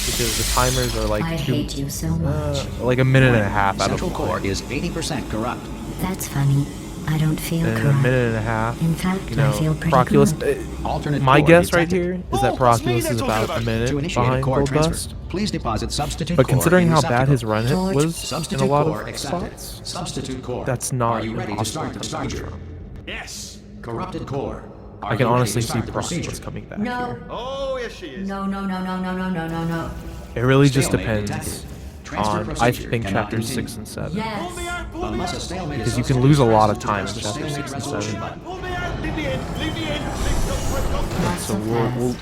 Because the timers are like I hate you so much. like a minute and a half out of Central core play. is 80% corrupt. That's funny. I don't feel And in a corrupt. minute and a half, In fact, you know, I feel pretty PerOculos. good. Alternate My core guess right detected. here is that Oh, that's me PerOculos they're is talking about about. a To minute initiate a behind core transfer, golddust. please deposit substitute But core considering in how bad his receptacle. run hit was in a Substitute lot core of accepted. spots, Substitute core. that's not Are you ready to impossible start the to procedure? from. Yes. Corrupted core. Are I can you ready honestly to see start the procedure? PerOculos coming back No. here. Oh, yes, she is. No, no, no, no, no, no, no, no, no. It really just Stalemate depends detected. Transfer on, I procedure think, cannot chapters continue. 6 and 7. Yes. Pull me out, pull me Unless a out. stalemate Because is you can associated lose a with lot of press time in the chapter stalemate 6 and resolution 7. button. Pull me out. Leave me in. Leave me in. Leave So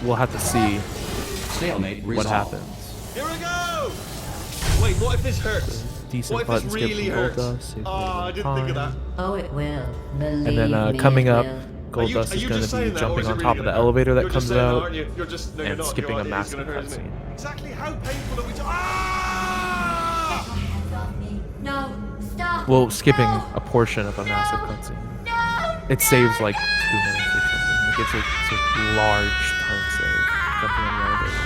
we'll have to see Stalemate what resolved. happens. Here we go. Wait, what if this hurts? Decent What if button this skip really from hurts? golddust. saves a Oh, little I bit didn't think of that. time. Oh, it will. Believe And then me, coming it up, will. golddust Are is you going just to be saying that, or jumping is it on really top of the gonna elevator that You're comes just saying that, out aren't you? You're just, no, you're and not. skipping You're a right, it is massive gonna hurt, isn't it? cutscene. Exactly how painful are we? Ah! No, stop. Well, skipping No. a portion of a massive cutscene. It saves like 2 minutes or something. Like it's a large time save jumping on the elevator.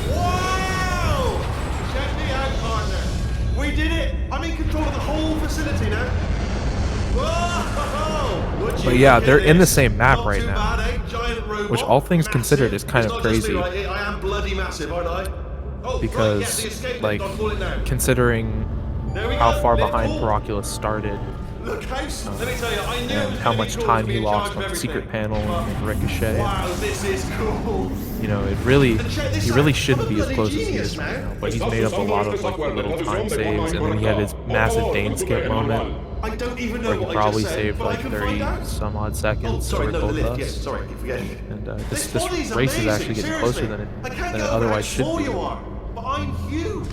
Wow! Check me out, partner. We did it. I'm in control of the whole facility now. Whoa! Would you But yeah, look at they're in the this? same map Not right too now. bad, eh? Giant robot. Which all things Massive. considered is kind It's of not just me, crazy. right? I am bloody massive, aren't I? Oh, right, Because, yes, the escape like, lift, I'll call it now. considering There we how go, far lift behind full. PerOculos started, Look, House, let me tell you, I knew it and was how gonna much be cool time to be he in lost charge of on the secret everything. panel and Ricochet. Wow, this is cool. You know, it really, And check this he really out. shouldn't I'm a be as bloody close as he genius, is right man. now. But he's made up a lot of like the little time saves, and then he had his massive Dane skip moment I don't even know where he what probably I just said, saved but I like can 30 find out. some odd Oh, seconds sorry, over no, the lift, yes, golddust. sorry, keep forgetting it. And This this body's race is amazing, actually getting closer seriously. than I it, can't than get it over how otherwise should small be. you are, but I'm huge.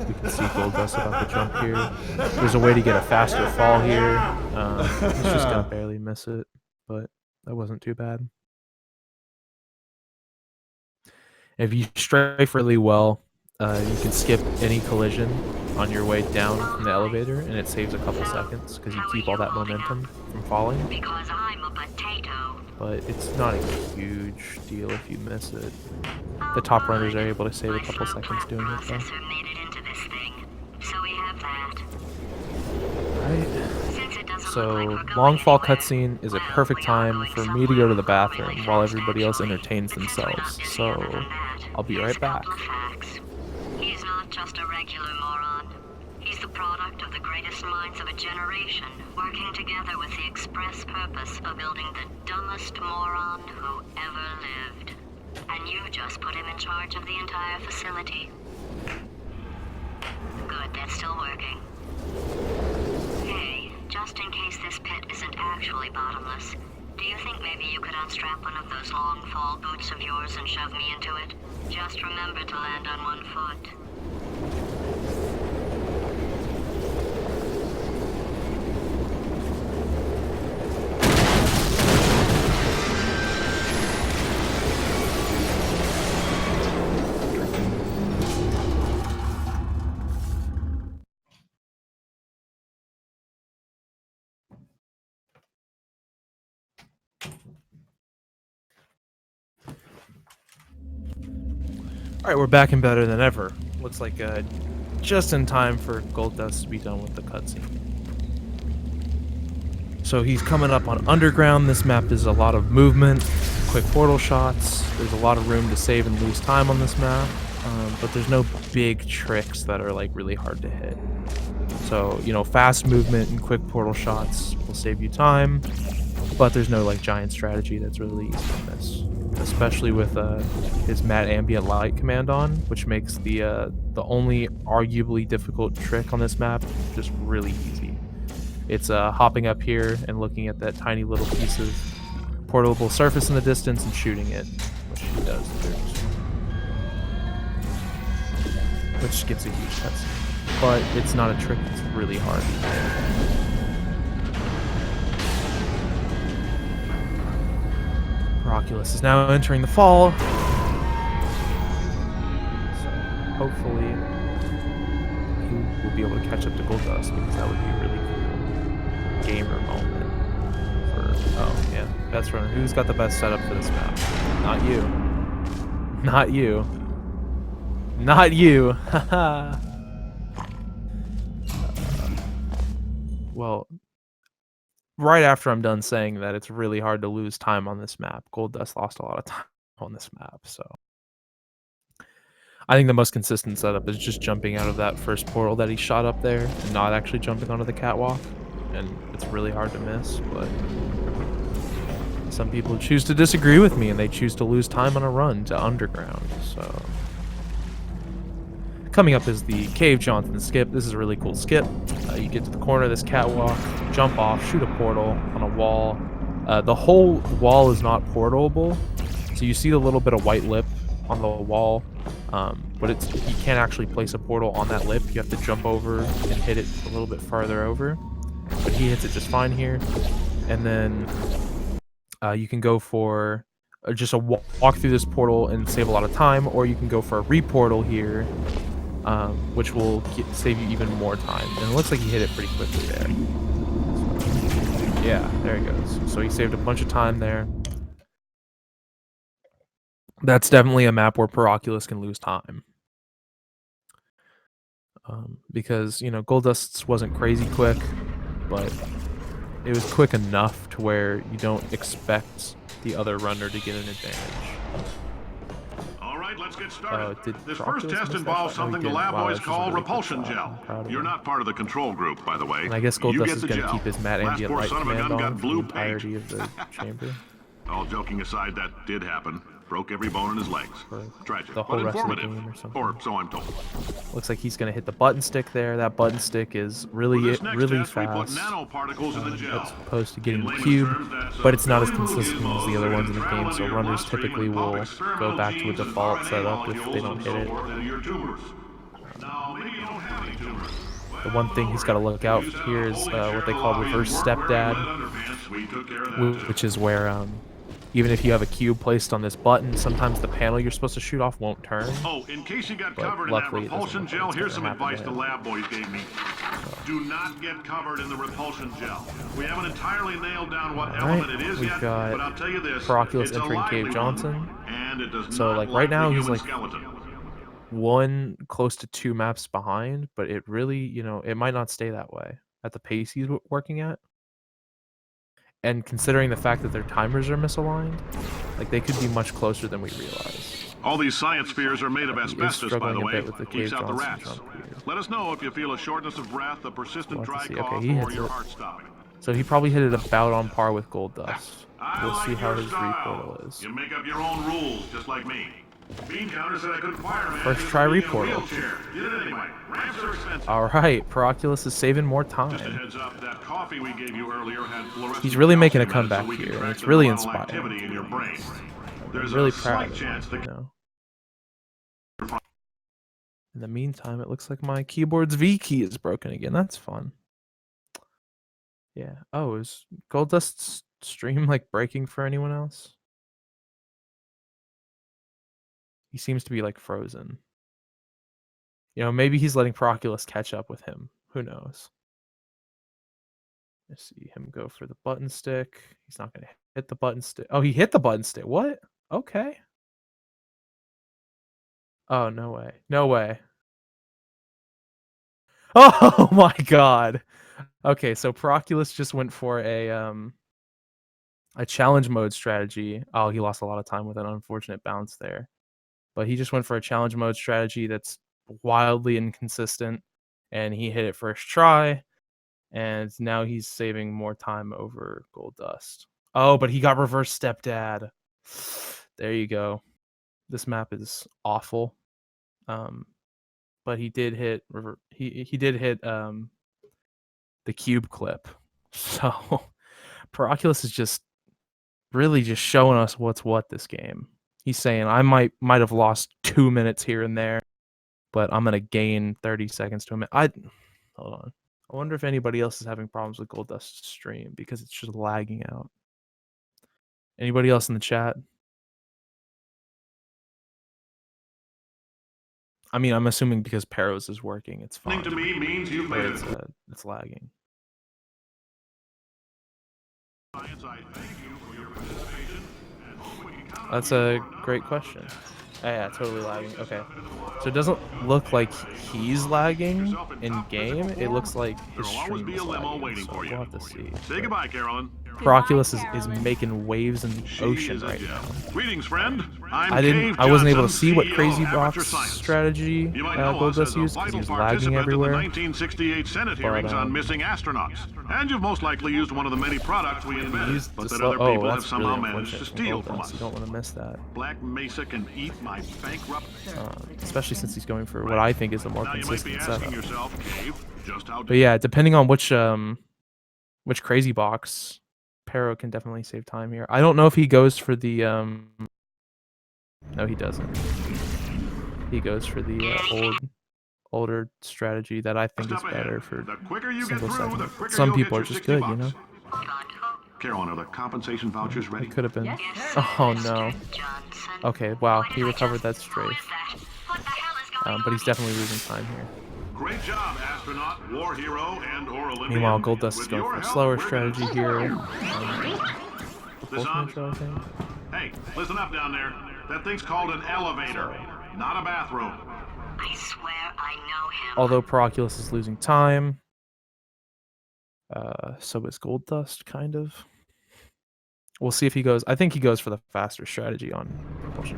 We can see golddust about to jump here. There's a way to get a faster fall here. He's just gonna barely miss it, but that wasn't too bad. If you strafe really well, you can skip any collision on your way down from the elevator, and it saves a couple seconds because you keep all that momentum from falling. Because I'm a potato. But it's not a huge deal if you miss it. The top runners are able to save a couple seconds doing it though. Processor made it into this thing, so we have that. Right. Since it doesn't So, look like we're long going fall anywhere, cutscene is a well, perfect we are time going for me to go to the somewhere bathroom really while fast, everybody else actually. entertains But since we're not themselves. busier So, than that, I'll be here's right a back. couple of facts. He's not just a regular moron. He's the product of the greatest minds of a generation, working together with the express purpose of building the dumbest moron who ever lived. And you just put him in charge of the entire facility. Good, that's still working. Hey, just in case this pit isn't actually bottomless, do you think maybe you could unstrap one of those long fall boots of yours and shove me into it? Just remember to land on one foot. Alright, we're back and better than ever. Looks like just in time for golddust to be done with the cutscene. So he's coming up on Underground. This map is a lot of movement, quick portal shots. There's a lot of room to save and lose time on this map, but there's no big tricks that are like really hard to hit. So, you know, fast movement and quick portal shots will save you time, but there's no like giant strategy that's really easy to miss. especially with his matte ambient light command on, which makes the only arguably difficult trick on this map just really easy. It's hopping up here and looking at that tiny little piece of portable surface in the distance and shooting it, which he does, which gets a huge cutscene. But it's not a trick that's really hard. PerOculos is now entering the fall. So hopefully he will be able to catch up to golddust, because that would be a really cool gamer moment for... Oh, yeah. Best runner. Who's got the best setup for this map? Not you. Not you. Not you. Haha. Well, right after I'm done saying that, it's really hard to lose time on this map. golddust lost a lot of time on this map, so I think the most consistent setup is just jumping out of that first portal that he shot up there and not actually jumping onto the catwalk, and it's really hard to miss, but some people choose to disagree with me and they choose to lose time on a run to underground. So coming up is the Cave Johnson skip. This is a really cool skip. You get to the corner of this catwalk, jump off, shoot a portal on a wall. The whole wall is not portalable, so you see the little bit of white lip on the wall, but you can't actually place a portal on that lip. You have to jump over and hit it a little bit farther over, but he hits it just fine here. And then you can go for just a walk through this portal and save a lot of time, or you can go for a reportal here, which will save you even more time. And it looks like he hit it pretty quickly there. So, yeah, there he goes. So he saved a bunch of time there. That's definitely a map where PerOculos can lose time. Because, you know, golddust wasn't crazy quick, but it was quick enough to where you don't expect the other runner to get an advantage. All right, let's get started. This PerOculos first test miss involves that? No, he something the didn't. lab Wow, boys that's just a call really good repulsion job. gel. I'm proud of You're him. not part of the control group, by the way. And I guess You golddust get is the going to gel. keep his matte Last ambient poor light son of a command gun on got for the blue entirety paint. of the chamber. All joking aside, that did happen. Broke every bone in his legs. Tragic, The whole but rest of the informative. game or something. Or so I'm told. Looks like he's going to hit the button stick there. That button stick is For really this next really test, we put fast nanoparticles in the gel. as opposed to getting In the layman's cube, terms, that's but it's not as billion consistent as the other ones in the game, so your runners bloodstream typically and pump will experimental go back to a genes and default RNA setup if they molecules don't and hit so it. forth into your tumors. Now, maybe you don't have any tumors. The one thing he's got to look out here is what they call reverse stepdad, which is where even if you have a cube placed on this button, sometimes the panel you're supposed to shoot off won't turn. Oh, in case you got But covered in that luckily it doesn't repulsion look like gel, it's here's gonna some happen advice to the him. lab boys gave me. Do not get covered in the repulsion gel. We haven't entirely nailed down what element it is we've yet, got but I'll tell you this. PerOculos it's a entering lively Cave one, Johnson. and it does So, not like, right the now, he's, human like, skeleton. one close to 2 maps behind, but it really, you know, it might not stay that way at the pace he's working at. And considering the fact that their timers are misaligned, like, they could be much closer than we realize. All these science spheres are made of He is asbestos, by struggling the a way. bit with the Keeps Cave out the Johnson rats. jump here. Let us know if you feel a shortness of breath, a persistent We'll have dry to see. Okay, cough, he or hits your it. heart stopping. So he probably hit it about on par with golddust. I We'll like see how your his style. reportal is. You make up your own rules, just like me. Bean counter said I couldn't fire a man First just try for being in a reportal. wheelchair. Did it anyway. Ramps are expensive. Alright, PerOculos is saving more Just a time. heads up, that coffee we gave you earlier had fluorescent He's really making a calcium in it, so comeback we can here, and track it's the really neuronal inspiring. activity in your brain. There's I'm really a proud slight of chance him, that you know. In the meantime, it looks like my keyboard's V key is broken again. That's fun. Yeah. Oh, is golddust's stream like breaking for anyone else? He seems to be like frozen. You know, maybe he's letting PerOculos catch up with him. Who knows? I see him go for the button stick. He's not going to hit the button stick. Oh, he hit the button stick. What? Okay. Oh, no way. No way. Oh my god. Okay, so PerOculos just went for a challenge mode strategy. Oh, he lost a lot of time with an unfortunate bounce there. But he just went for a challenge mode strategy that's wildly inconsistent, and he hit it first try, and now he's saving more time over golddust. Oh, but he got reverse stepdad. There you go. This map is awful. But he did hit he did hit the cube clip. So PerOculos is just really just showing us what's what this game. He's saying I might have lost 2 minutes here and there, but I'm gonna gain 30 seconds to a minute. Hold on. I wonder if anybody else is having problems with golddust's stream because it's just lagging out. Anybody else in the chat? I mean, I'm assuming because Peros is working, it's fine. To me means you've made it. It's lagging. That's a great question. Oh, yeah, totally lagging. Okay. So it doesn't look like he's lagging in game. It looks like his stream is lagging. So we'll have to see. Say goodbye, Carolyn. PerOculos is making waves in the ocean right now. Greetings, friend. I wasn't able to see what crazy box strategy golddust used because he was lagging everywhere. 1968 Senate hearings on missing astronauts, and you've most likely used one of the many products we invented, but that other people have somehow managed to steal from us. You don't want to miss that. Black Mesa can eat my bankrupt. Especially since he's going for what I think is a more consistent setup. Just how but yeah, depending on which crazy box, Pero can definitely save time here. I don't know if he goes for the no, he doesn't. He goes for the older strategy that I think is better for single segment. Some people are just good, you know. Carolyn, are the compensation vouchers ready? It could have been. Oh no. Okay, wow, he recovered that strafe. But he's definitely losing time here. Great job, astronaut, war hero, and or Olympian. Meanwhile, golddust is going for a slower strategy here. Intro, I think. Hey, listen up down there. That thing's called an elevator, not a bathroom. I swear I know him. Although PerOculos is losing time, so is golddust, kind of. We'll see if he goes. I think he goes for the faster strategy on propulsion.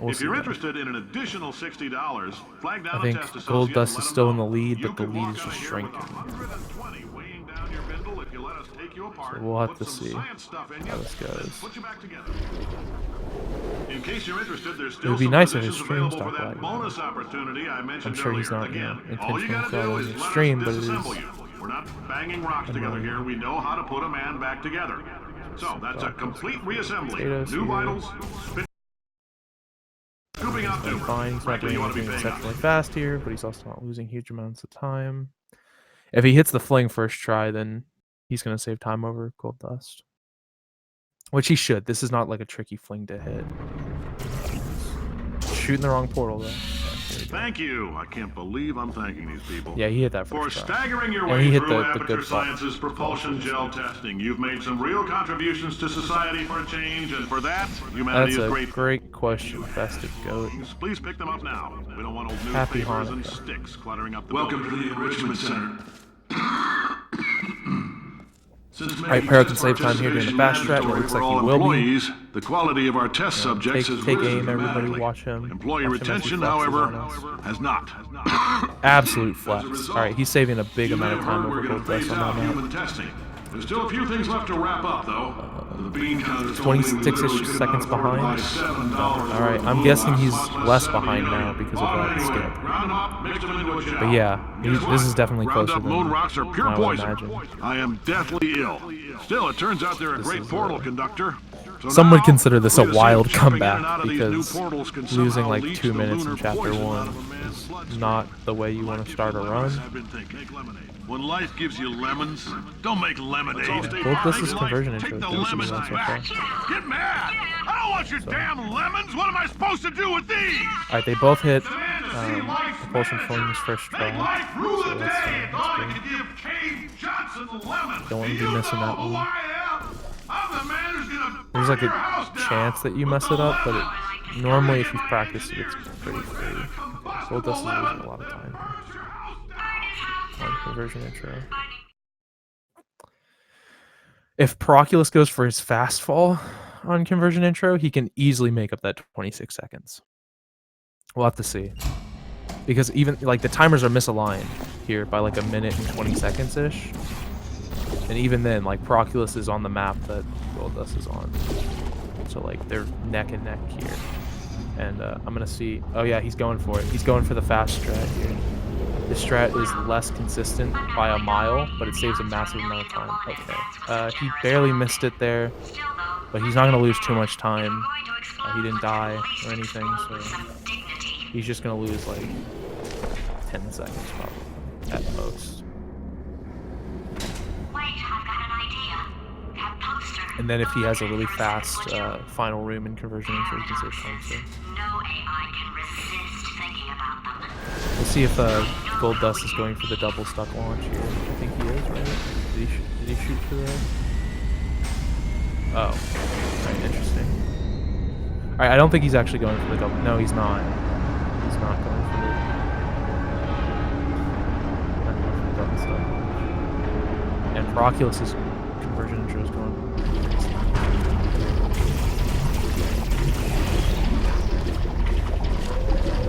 If you're interested in an additional $60, flag down I think golddust is still in the lead, but the lead is just shrinking. So we'll have to see how this goes. In case you're interested, there's It still would be some nice if his positions stream available for stopped that lagging. bonus opportunity I mentioned I'm sure he's earlier. not Again, all you intentionally gotta do is failing his let stream, us but it disassemble is. you. We're not banging rocks together here. We know how to put a man back together. So that's a complete reassembly. New vitals. Scooping out He's fine. He's not doing anything exceptionally fast here, but he's also not losing huge amounts of time. If he hits the fling first try, then he's going to save time over golddust. Which he should. This is not like a tricky fling to hit. Shooting the wrong portal, though. Thank you. I can't believe I'm thanking these people. Yeah, he hit that For first try. staggering your And way he hit through the Aperture good Science's propulsion gel testing. You've made some real contributions to society for a change, and for that, humanity That's is a grateful. great question, Festive Goat. Please pick them up now. We don't want old Happy newspapers and Hanukkah. sticks cluttering up the Welcome to building. the Enrichment Center. Alright, Pero can save time here doing the fast strat, and it looks like he will be. Employees, the quality of our test subjects has Take risen aim, everybody dramatically. watch him. Employee Watch him as he retention, flexes however, on us. has not. Absolute flex. Alright, he's saving a big You may amount of have time heard over we're going to phase golddust on out that map. human testing. There's still a few things left to wrap up, though. The bean counters told me we 26-ish literally could seconds not afford to buy behind. $7 Alright, I'm guessing he's less behind now because of that skip. But yeah, this is definitely closer Roundup than moon rocks are pure I would poison. imagine. I am deathly ill. Still, it turns out they're a great portal conductor. So Some would now, consider this we a just wild see jumping in and comeback out of these new because portals can losing somehow like leach 2 the minutes in lunar chapter poison 1 out of a man's is bloodstream. not the way you want to start a run. I've been thinking. When life gives you lemons, don't make lemonade. Well, this is conversion Take intro. the This is lemons also back. fun. Get mad! I don't want your damn lemons. What am I supposed to do with these? Alright, they both hit propulsion flings first try. So that's good. Don't want to be missing that one. There's like a chance that you mess it up, but normally if you practice it, it's pretty free. Golddust is losing a lot of time here on conversion intro. If PerOculos goes for his fast fall on conversion intro, he can easily make up that 26 seconds. We'll have to see. Because even like the timers are misaligned here by like a minute and 20 seconds ish. And even then, like, PerOculos is on the map that golddust is on. So, like, they're neck and neck here. And I'm going to see... Oh, yeah, he's going for it. He's going for the fast strat here. This strat is less consistent by a mile, but it saves a massive amount of time. Okay. He barely missed it there, but he's not going to lose too much time. He didn't die or anything, so he's just going to lose, like, 10 seconds probably, at most. And then if he has a really fast final room in conversion, so he can save time too. We'll see if golddust is going for the double stuck launch here. I think he is, right? Did he shoot for that? Oh, right, interesting. Alright, I don't think he's actually going for the double. No, he's not. He's not going for the double stuck launch. And PerOculos' conversion intro is going.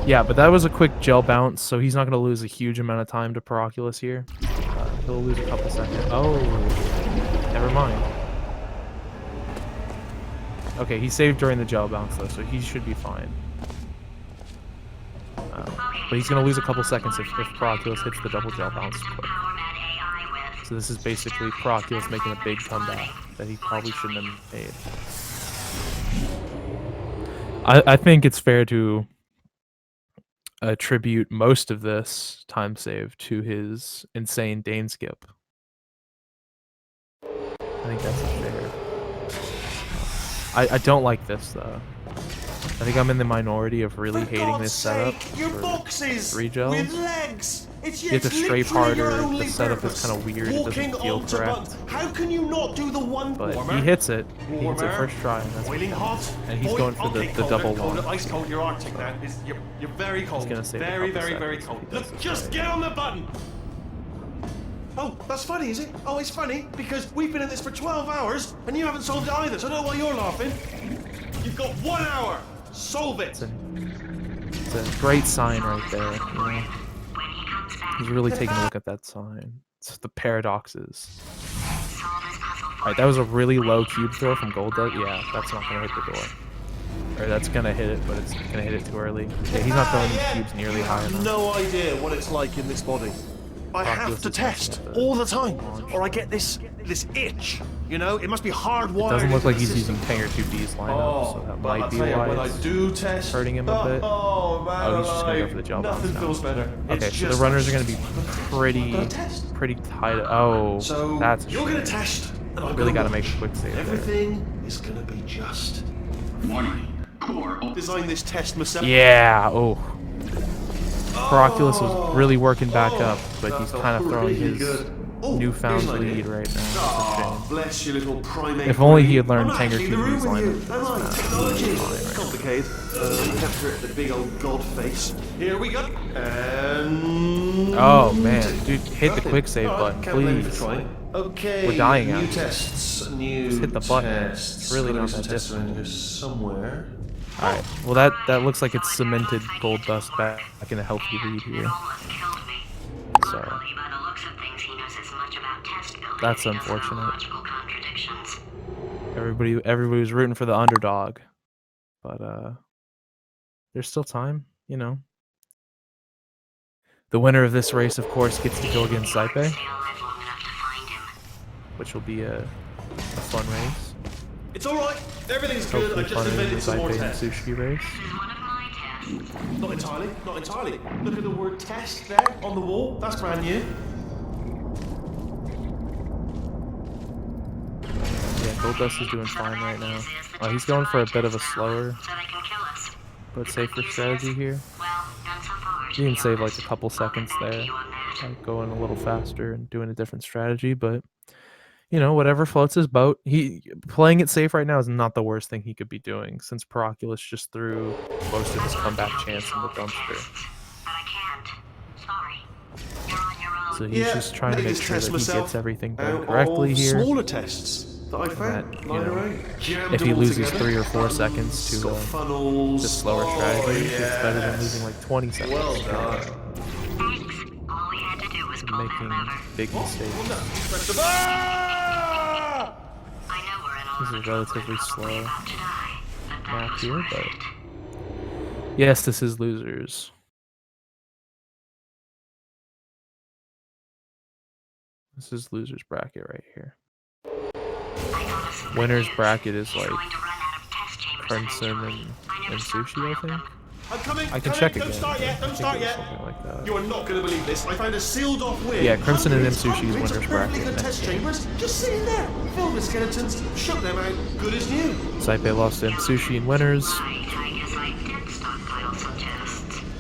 Yeah, but that was a quick gel bounce, so he's not going to lose a huge amount of time to PerOculos here. He'll lose a couple seconds. Oh, never mind. Okay, he saved during the gel bounce, though, so he should be fine. But he's going to lose a couple seconds if PerOculos hits the double gel bounce quick. So this is basically PerOculos making a big comeback that he probably shouldn't have made. I think it's fair to attribute most of this time save to his insane Dane skip. I think that's fair. I don't like this though. I think I'm in the minority of really hating this setup. Your boxes for 3 gels. with legs. You have to strafe harder. The setup is kind of weird. It doesn't feel correct. How can you not do the one? But he hits it. He hits it first try, and that's boiling hot. And he's going for the double launch. Ice cold. You're Arctic now. You're very cold. He's gonna save very cold. Look, just get on the button. Oh, that's funny, is it? Oh, it's funny because we've been in this for 12 hours and you haven't solved it either. So I don't know why you're laughing. You've got 1 hour. Solve it. It's a great sign right there. You know? He's really taking a look at that sign. It's the paradoxes. Alright, that was a really low cube throw from golddust. Yeah, that's not going to hit the door. Or that's going to hit it, but it's going to hit it too early. Yeah, he's not throwing these cubes nearly high enough. No idea what it's like in this body. I have to test all the time, or I get this itch. You know, it must be hardwired. It doesn't look like he's using Tanger 2D's lineup, so that might be why when I do test, hurting him a bit. Oh, he's just gonna go for the gel bounce now. Feels better. Okay, so the runners are gonna be pretty tight. Oh, so that's a you're shame. gonna test, and I'm really gotta make a quick save. Everything is gonna be just. Warning. Core. Design this test myself. Yeah. Oh. PerOculos was really working back up, but he's kind of throwing his newfound lead right now. Oh, bless you, little primate. If only he had learned Tanger 2D's lineup. Technology. Complicated. Capture it, the big old god face. Here we go. And oh man, dude, hit the quick save button, please. Okay. We're dying out. New tests. Just hit the button. It's really not that different. Somewhere. Alright, well that looks like it's cemented golddust back in a healthy lead here. So that's unfortunate. Everybody was rooting for the underdog. But there's still time, you know. The winner of this race, of course, gets to go against Saipe, which will be a fun race. It's alright, everything's good. I just invented some more tests. Sushi race. Not entirely. Look at the word test there on the wall. That's brand new. Yeah, golddust is doing fine right now. He's going for a bit of a slower but safer strategy here. He can save like a couple seconds there, like going a little faster and doing a different strategy, but you know, whatever floats his boat. Playing it safe right now is not the worst thing he could be doing, since PerOculos just threw most of his comeback chance in the dumpster. So he's just trying to make sure that he gets everything done correctly here. Smaller tests that I found, that, you know, if he loses 3 or 4 seconds to this slower strategy, it's better than losing like 20 seconds. Well done. Making big mistakes. Press the button! This is a relatively slow map here, but yes, this is losers. This is losers bracket right here. Winners bracket is like Crimson and Sushi, I think. I'm coming. I can check again. Don't start yet. Don't start yet. Something like that. You are not going to believe this. I found a sealed off wing. Yeah, Crimson and Hundreds M-Sushi's of winners perfectly bracket good next test game. chambers just sitting there, filled with skeletons. Shook them out, good as new. Saipe lost to M-Sushi in winners.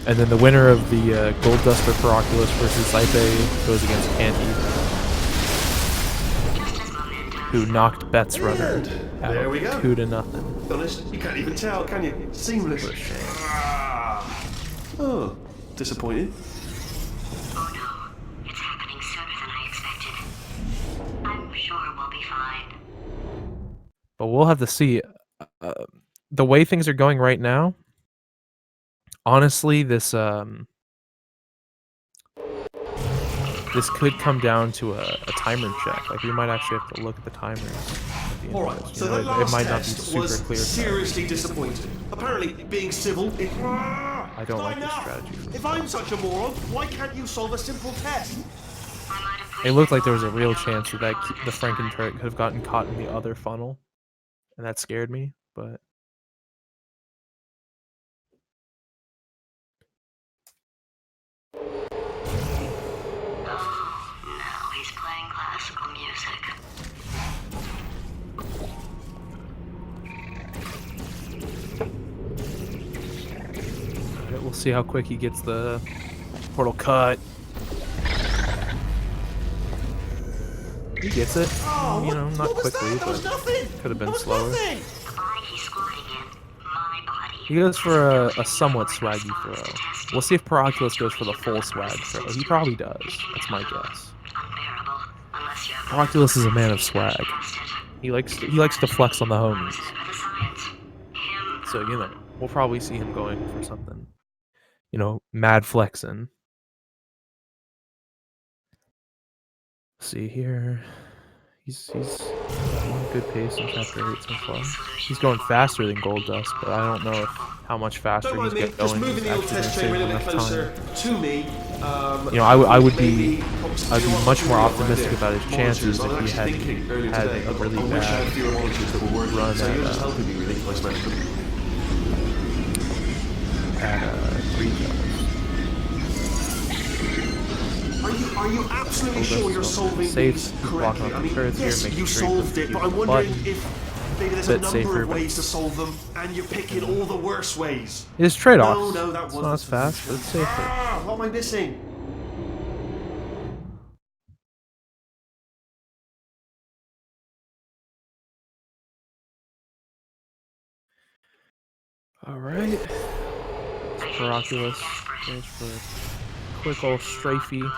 And then the winner of the golddust or PerOculos versus Saipe goes against Candy, who knocked Bet's runner out There we go. 2-0. To be honest, you can't even tell, can you? Seamless. What a shame. Oh, disappointed. Oh no, it's happening sooner than I expected. I'm sure we'll be fine. But we'll have to see. The way things are going right now, honestly, this could come down to a timer check. Like, we might actually have to look at the timers at the end Alright, of this. so You know, that last it might not be test super was clear. seriously disappointing. Apparently, being civil is... I don't like this strategy. If I'm such a moron, why can't you solve a simple test? It looked like there was a real chance that the Franken turret could have gotten caught in the other funnel, and that scared me, but... Now he's playing classical music. Alright, we'll see how quick he gets the portal cut. He gets it. Oh, You know, not what was quickly, that? That was but nothing. could have been That was slower. nothing. The body he's squatting in, my body. He goes for a somewhat swaggy throw. We'll see if PerOculos goes for the full swag throw. He probably does. That's my guess. Unbearable, unless you have PerOculos is a man of swag. He likes to flex on the homies. for the science. Him. So, you know, we'll probably see him going for something, you know, mad flexing. See here. He's on a good pace in chapter 8 so far. He's going faster than Golddust, but I don't know how much faster Don't he's mind me, going. just moving the old Actually test gonna chamber a save little bit enough closer time. to me. You know, I'd be much more optimistic about his chances if he had a really bad run at retail. Are you absolutely sure you're solving Safe, these blocking correctly? off I the mean, turrets here, yes, making you sure he solved doesn't it, but use I'm the wondering button. if maybe there's a Bit number safer, of but- ways to solve them, and you're picking all the worst ways. It is trade-offs. No, that It's wasn't not as fast, but it's safer. What am I missing? Alright. PerOculos goes for a quick old strafey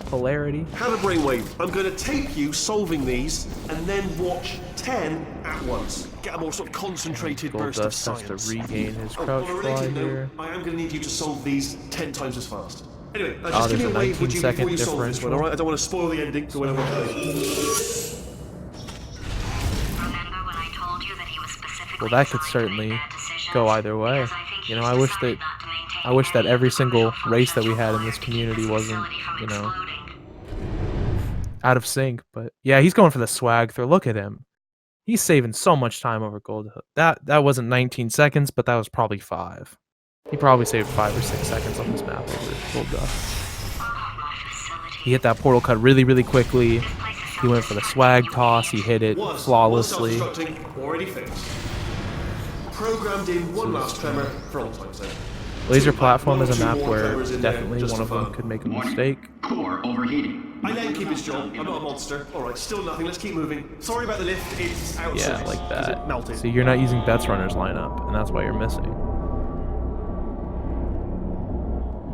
polarity. Have a brainwave. I'm going to tape you solving these, and then watch 10 at once. Get a more sort of concentrated burst of Golddust has science. to regain his Oh, crouch on a fly related note, here. I am going to need you to solve these 10 times as fast. Anyway, Oh, just give me there's a a wave, would you, 19-second before you solve this one, differential. alright? I don't want to spoil the ending to whatever. Remember when I told you that he was specifically Well, that could designed to make certainly bad decisions? go either way. Because I think You he know, was I wish decided that not to maintain I wish that any every of the single full race that we potential had in this fire to keep community this wasn't, facility from you know, exploding. out of sync. But yeah, he's going for the swag throw. Look at him. He's saving so much time over Gold. That wasn't 19 seconds, but that was probably 5. He probably saved 5 or 6 seconds on this map over Golddust. He hit that portal cut really, really quickly. He went for the swag toss. He hit it flawlessly. Self-destructing, already fixed. Programmed in one last tremor for all time's sake. Laser Two, platform one is or a two map more where tremors in there, definitely just one of for them fun. could make a mistake. Core overheating. I let him keep his job. I'm not a monster. Alright, still nothing. Let's keep moving. Sorry about the lift. It's out of Yeah, service. like Is that. it melted? So you're not using Bet's runner's lineup, and that's why you're missing.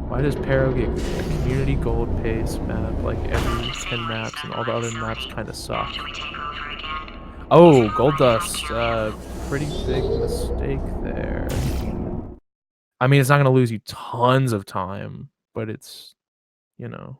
Why does Pero get a community gold pace map like every 10 maps and all the other maps kind of suck? Should we take over again? Oh, Golddust. Pretty big mistake there. I mean, it's not going to lose you tons of time, but it's, you know.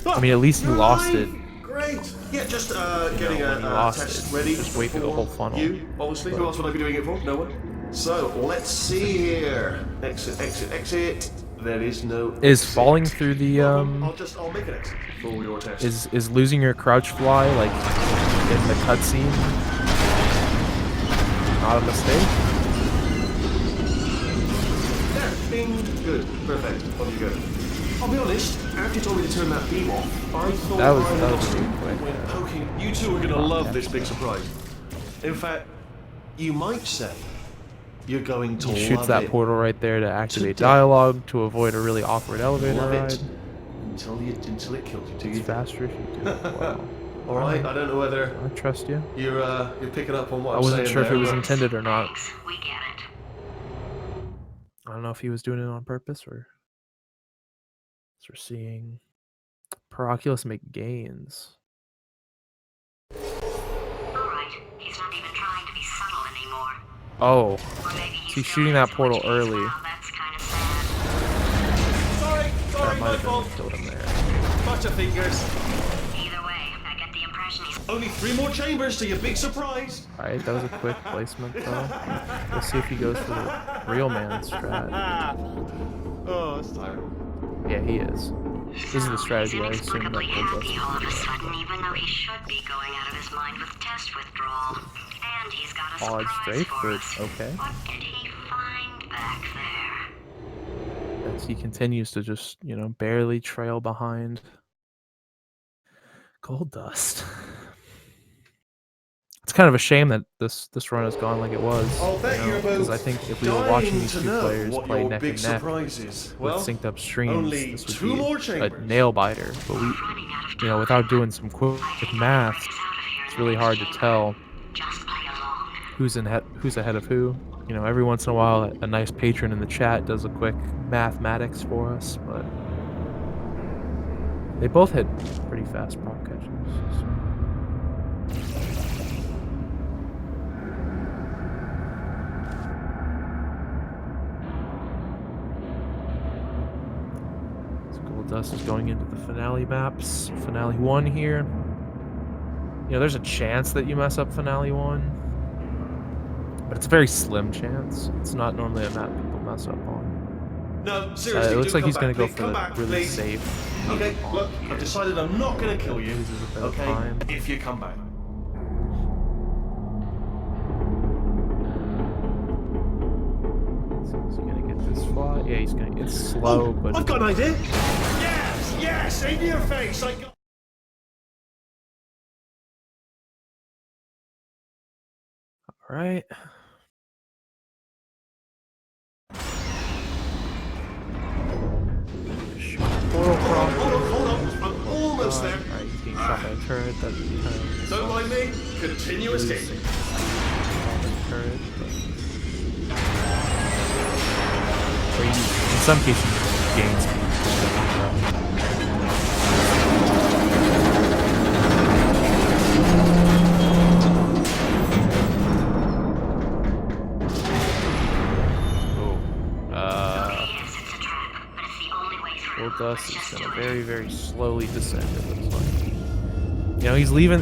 I mean, at least he lost it. Great. Yeah, just getting when he a lost test it, ready. just wait for the whole funnel. You, obviously. Who else would I be doing it for? No one. So let's see here. Exit, exit, exit. There is no. Is exit. falling through the I'll make an exit for your test. is losing your crouch fly like in the cutscene not a mistake? There, bing, good, perfect. On you go. I'll be honest. After you told me to turn that beam off, I thought That was lost really it quick. when poking. You two are gonna love this big surprise. In fact, you might say you're going to He shoots love that it portal right there to activate today. dialogue to avoid a really awkward elevator Love ride. it until it kills you. Till It's you faster if you do it well. All right. I don't know whether I trust you. you're picking up on what I I'm wasn't saying sure if there, it was but- intended or not. Thanks, we get it. I don't know if he was doing it on purpose or. So we're seeing PerOculos make gains. Alright, he's not even trying to be subtle anymore. Oh, Or maybe he's shooting that portal early. Well, that's kind of sad. Sorry, That might my have been fault. what killed him there. Bunch of fingers. Either way, I get the impression he's Only 3 more chambers to your big surprise. Alright, that was a quick placement though. Let's see if he goes for the real man strat. Oh, it's tired. Yeah, he is. This is the strategy I assumed that inexplicably happy all of a sudden, even though he should be going out of his mind with test withdrawal. And he's got a Odd surprise strafe, for but us. okay. What did he find back there? As he continues to just, barely trail behind Golddust. It's kind of a shame that this run has gone like it was. I'll bet you're Because both I think if we were watching dying these to two know players what play your neck big and neck surprise is. with Well, synced up streams, only this would 2 be more a chambers. nail biter. But we, Running out of time. without doing some quick math, Out of here it's in really the hard to next tell chamber. Just play along. who's ahead of who. Every once in a while, a nice patron in the chat does a quick mathematics for us, but they both hit pretty fast prop catches. So. Golddust is going into the finale maps. Finale 1 here. There's a chance that you mess up finale 1. But it's a very slim chance. It's not normally a map people mess up on. No, seriously, It looks do like come he's going to back, go please. for Come the back, really please. safe. Okay, look, I've decided I'm not going to kill you. Uses a bit of Okay, time. if you come back. So he's going to get this fly. Yeah, he's going to. It's slow, but. I've got an idea. Yes, yes, in your face. I got. All right. Portal cross. Hold on, I'm almost there. Alright, he's getting shot by a turret. That's kind of. Don't mind me. Continue escaping. Turret, but... Or in some cases, you gain speed. Yes, it's a trap, but it's the only way through. Golddust Let's is just going do to it. very, very slowly descend, it looks like. He's leaving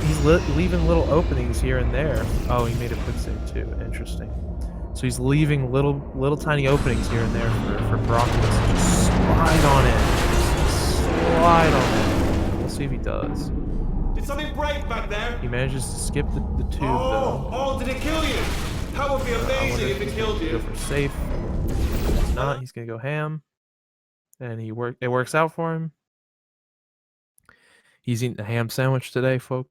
leaving little openings here and there. Oh, he made a quick save too. Interesting. So he's leaving little tiny openings here and there for PerOculos to just slide on in. Just slide on in. We'll see if he does. Did something break back there? He manages to skip the tube though. Oh, did it kill you? That would be I wonder amazing if it he's killed gonna you. go for safe. If he's not, he's gonna go ham. And it works out for him. He's eating a ham sandwich today, folks.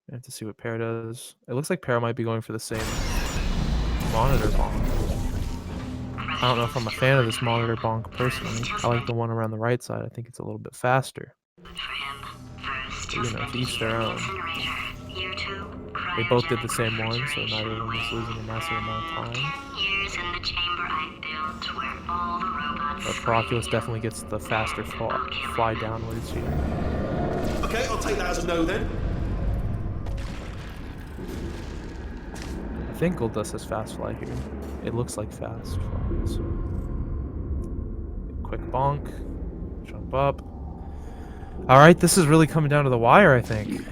I have to see what Per does. It looks like Per might be going for the same monitor bonk. I don't know if I'm a fan of this monitor bonk personally. I like the one around the right side. I think it's a little bit faster. For him, first, To each their own. incinerator. Year 2, They both did the same cryogenic one, so neither of them is losing a massive amount of 10 time. years in the chamber I built where all the robots But PerOculos definitely gets the faster fly downwards here. Okay, I'll take that as a no then. I think Golddust has fast fly here. It looks like fast fly. So. Quick bonk. Jump up. Alright, this is really coming down to the wire, I think.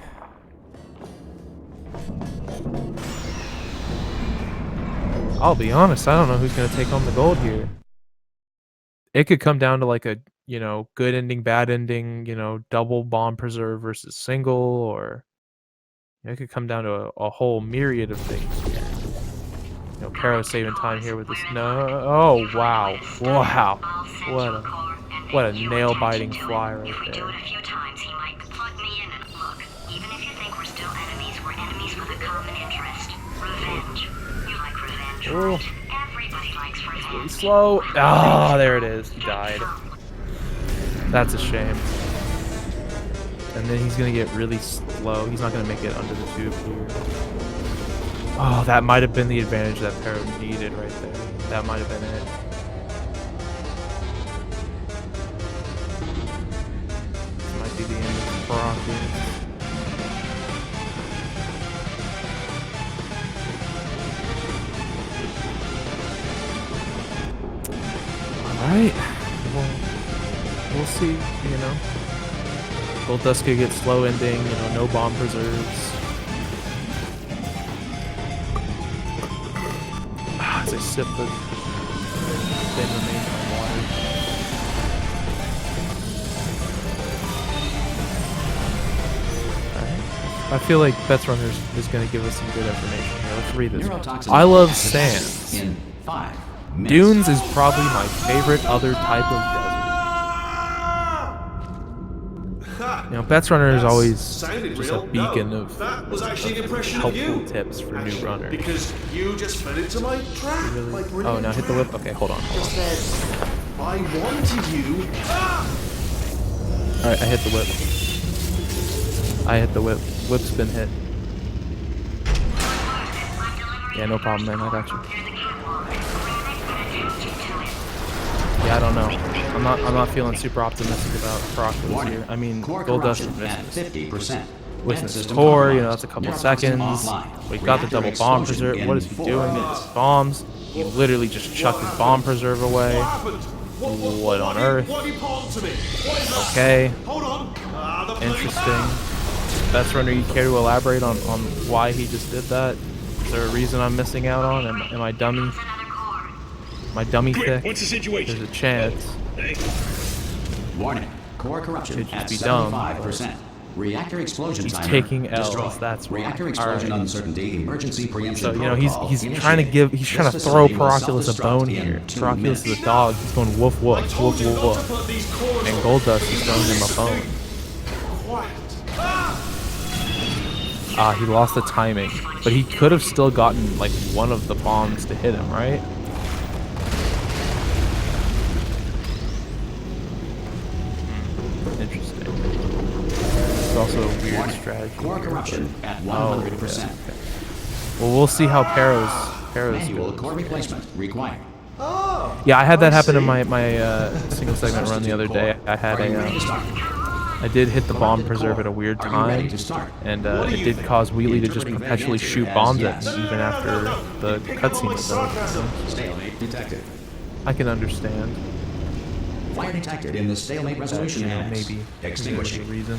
I'll be honest, I don't know who's gonna take home the gold here. It could come down to like a, you know, good ending, bad ending, you know, double bomb preserve versus single, or it could come down to a whole myriad of things here. You know, Pero saving time here with this. No, oh wow, wow, what a nail-biting fly right there. Do it a few times, he might plug me in and look. Even if you think we're still enemies, we're enemies with a common interest. Revenge. You like revenge, right? Everybody likes revenge. Really slow. Ah, there it is. He died. That's a shame. And then he's gonna get really slow. He's not gonna make it under the tube here. Oh, that might have been the advantage that Pero needed right there. That might have been it. This might be the end of PerOculos. Alright. We'll see, you know. Golddust could get slow ending, you know, no bomb preserves. As I sip the thin remains of my water. Alright. I feel like Bets Runners is going to give us some good information here. Let's read this. I love sands. In 5 minutes. Dunes is probably my favorite other type of desert. You know, Bets Runner is always just a beacon of helpful tips for new runners. Because you just fell into my trap. Really? Oh, now hit the whip? Okay, hold on. Just said, I wanted you. Alright, I hit the whip. I hit the whip. Whip's been hit. Yeah, no problem, man. I got you. Yeah, I don't know. I'm not feeling super optimistic about PerOculos here. I mean, golddust with his core, you know, that's a couple seconds. We got the double bomb preserve. What is he doing? It's bombs. He literally just chucked his bomb preserve away. What on earth? Okay. Interesting. Best Runner, you care to elaborate on why he just did that? Is there a reason I'm missing out on? Am I dummy? My dummy thick? What's the situation? There's a chance. Warning. Core corruption Could just at be dumb. 75%. Reactor explosion He's timer taking L's. destroyed. That's why. Reactor explosion uncertainty emergency preemption So, you know, protocol he's trying to initiated. he's trying to This throw facility will PerOculos a bone self-destruct here. in 2 PerOculos minutes. is a dog. He's going woof woof woof woof woof. And golddust is throwing him a bone. Ah, he lost the timing, but he could have still gotten like one of the bombs to hit him, right? Interesting. It's also a weird strategy. Core here, corruption but- at Oh, 100%. yeah, okay. Well, we'll see how Pero's Manual goes. core replacement required. Yeah, I had that happen in my single segment run the other day. I had Are you ready to start? I did hit the bomb preserve at a weird Are you ready time, to start? and it did cause Wheatley to just perpetually shoot bombs at me even after the cutscene was done. So Stalemate detected. I can understand. Fire detected in the stalemate resolution You know, annex. maybe Extinguishing. a reason.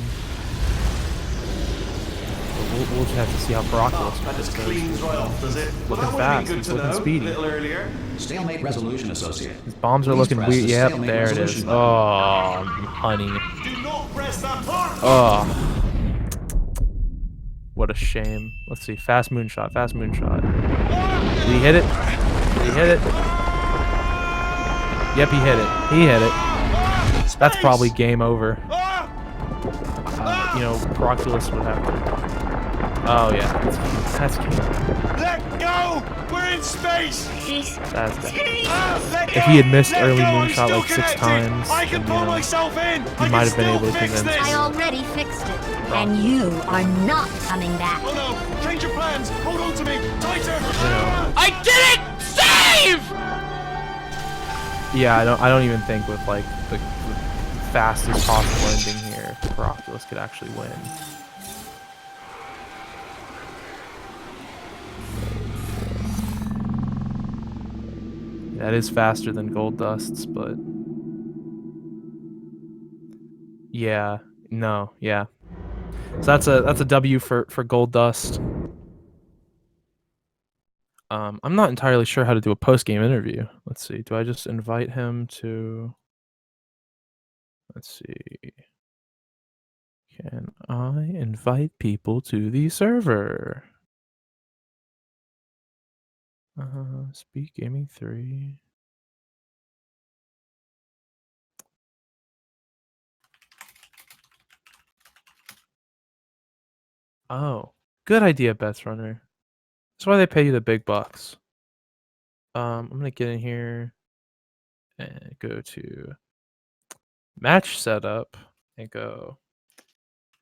But we'll just have to see how PerOculos That goes. just cleans right off, does it? Well, Looking that would fast. be good He's to looking know speedy. a little earlier. Stalemate resolution associate. His bombs are Please looking press weird. the Yep, stalemate there it is. resolution button. Oh, honey. Do not press that part. Oh. What a shame. Let's see. Fast moonshot. Fast moonshot. Did he hit it? Did he hit it? Yep, he hit it. He hit it. That's probably game over. You know, PerOculos would have to. Oh yeah, that's game over. Let go! We're in space! That's dead. Let If he had missed Let early go, I'm moonshot still like 6 connected. times, I can then, pull you know, myself in. he might have been able to convince me. I already fixed it. And you are not coming back. Oh no! Change your plans! Hold on to me! Tighter! I did it! Save! Yeah, I don't even think with like the fastest possible ending here, PerOculos could actually win. That is faster than golddust's, but yeah, No, yeah. So that's a W for golddust. I'm not entirely sure how to do a post-game interview. Let's see. Do I just invite him to... Let's see. Can I invite people to the server? Speed Gaming 3. Oh, good idea, Bets Runner. That's why they pay you the big bucks. I'm gonna get in here and go to match setup and go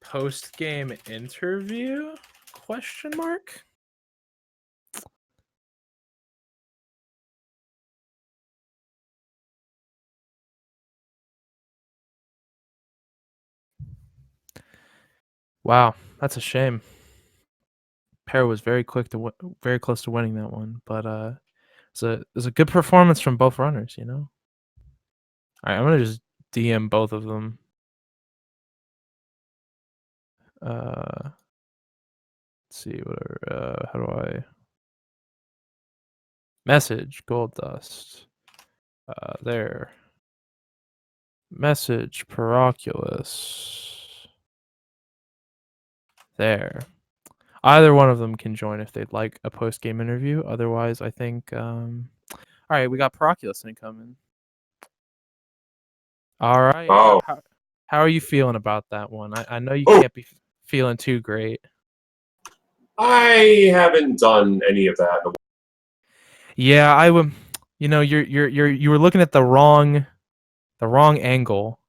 post game interview question mark. Wow, that's a shame. Pear was very very close to winning that one, but it was a good performance from both runners, you know. All right, I'm gonna just DM both of them. Let's see, whatever. How do I message golddust? There. Message PerOculos. There. Either one of them can join if they'd like a post-game interview. Otherwise, I think. All right, we got PerOculos incoming. All right. Oh. How are you feeling about that one? I know you can't be feeling too great. I haven't done any of that. Yeah, I would. You know, you were looking at the wrong angle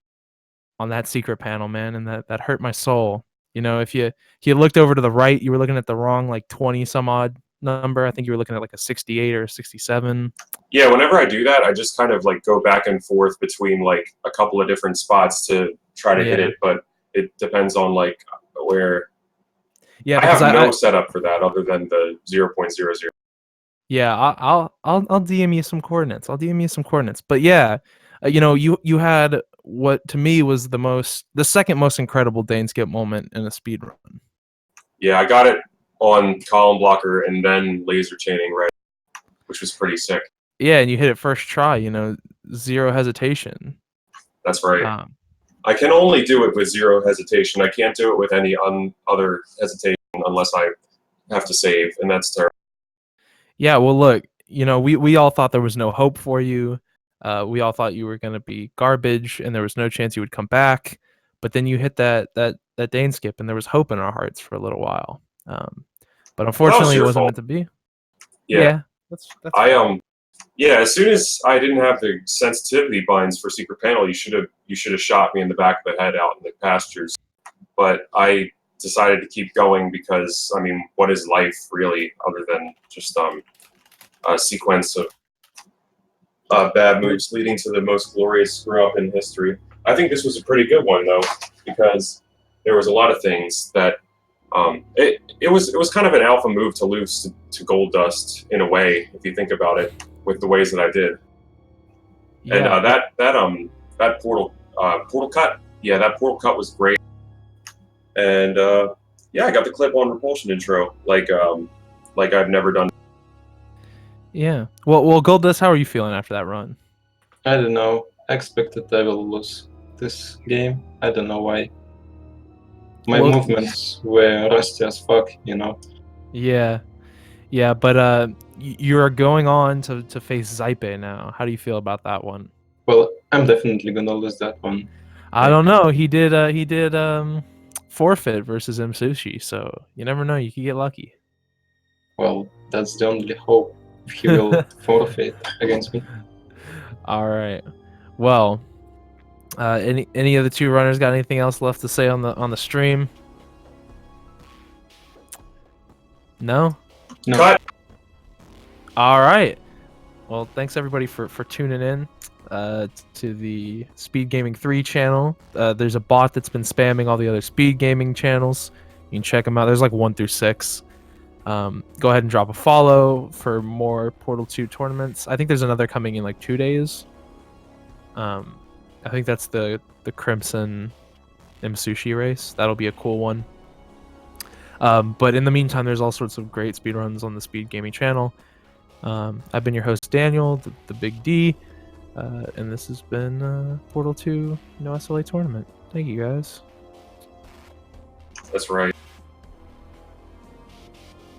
on that secret panel, man, and that hurt my soul. You know, if you looked over to the right, you were looking at the wrong like 20 some odd number. I think you were looking at like a 68 or a 67. Yeah, whenever I do that, I just kind of like go back and forth between like a couple of different spots to try to hit it, but it depends on like where. Yeah, I have no setup for that other than the 0.00. Yeah, I'll DM you some coordinates. But yeah, you know, you had what to me was the second most incredible Dane skip moment in a speed run. Yeah, I got it on column blocker and then laser chaining right, which was pretty sick. Yeah, and you hit it first try. You know, zero hesitation. That's right. I can only do it with zero hesitation. I can't do it with any other hesitation unless I have to save, and that's terrible. Yeah, well, look, you know, we all thought there was no hope for you. We all thought you were going to be garbage, and there was no chance you would come back. But then you hit that Dane skip, and there was hope in our hearts for a little while. But unfortunately, it wasn't meant to be. Yeah, that's yeah. As soon as I didn't have the sensitivity binds for secret panel, you should have shot me in the back of the head out in the pastures. But I decided to keep going because, I mean, what is life really other than just a sequence of bad moves leading to the most glorious screw up in history. I think this was a pretty good one though, because there was a lot of things that it was kind of an alpha move to lose to golddust in a way, if you think about it, with the ways that I did. Yeah. And that portal cut, yeah, that portal cut was great. And yeah, I got the clip on repulsion intro, like I've never done. Yeah. Well, golddust, how are you feeling after that run? I don't know. I expected I will lose this game. I don't know why. My movements were rusty as fuck, you know. Yeah. Yeah, but you're going on to face Zype now. How do you feel about that one? Well, I'm definitely gonna lose that one. I don't know. He did forfeit versus Msushi, so you never know. You could get lucky. Well, that's the only hope. If he will forfeit against me. All right. Well, any of the two runners got anything else left to say on the stream? No. No. Cut. All right. Well, thanks everybody for tuning in to the Speed Gaming 3 channel. There's a bot that's been spamming all the other Speed Gaming channels. You can check them out. There's like 1 through 6. Go ahead and drop a follow for more Portal 2 tournaments. I think there's another coming in like 2 days. I think that's the Crimson Sushi race. That'll be a cool one. But in the meantime, there's all sorts of great speedruns on the Speed Gaming channel. I've been your host, Daniel, the Big D, and this has been Portal 2 No SLA Tournament. Thank you, guys. That's right.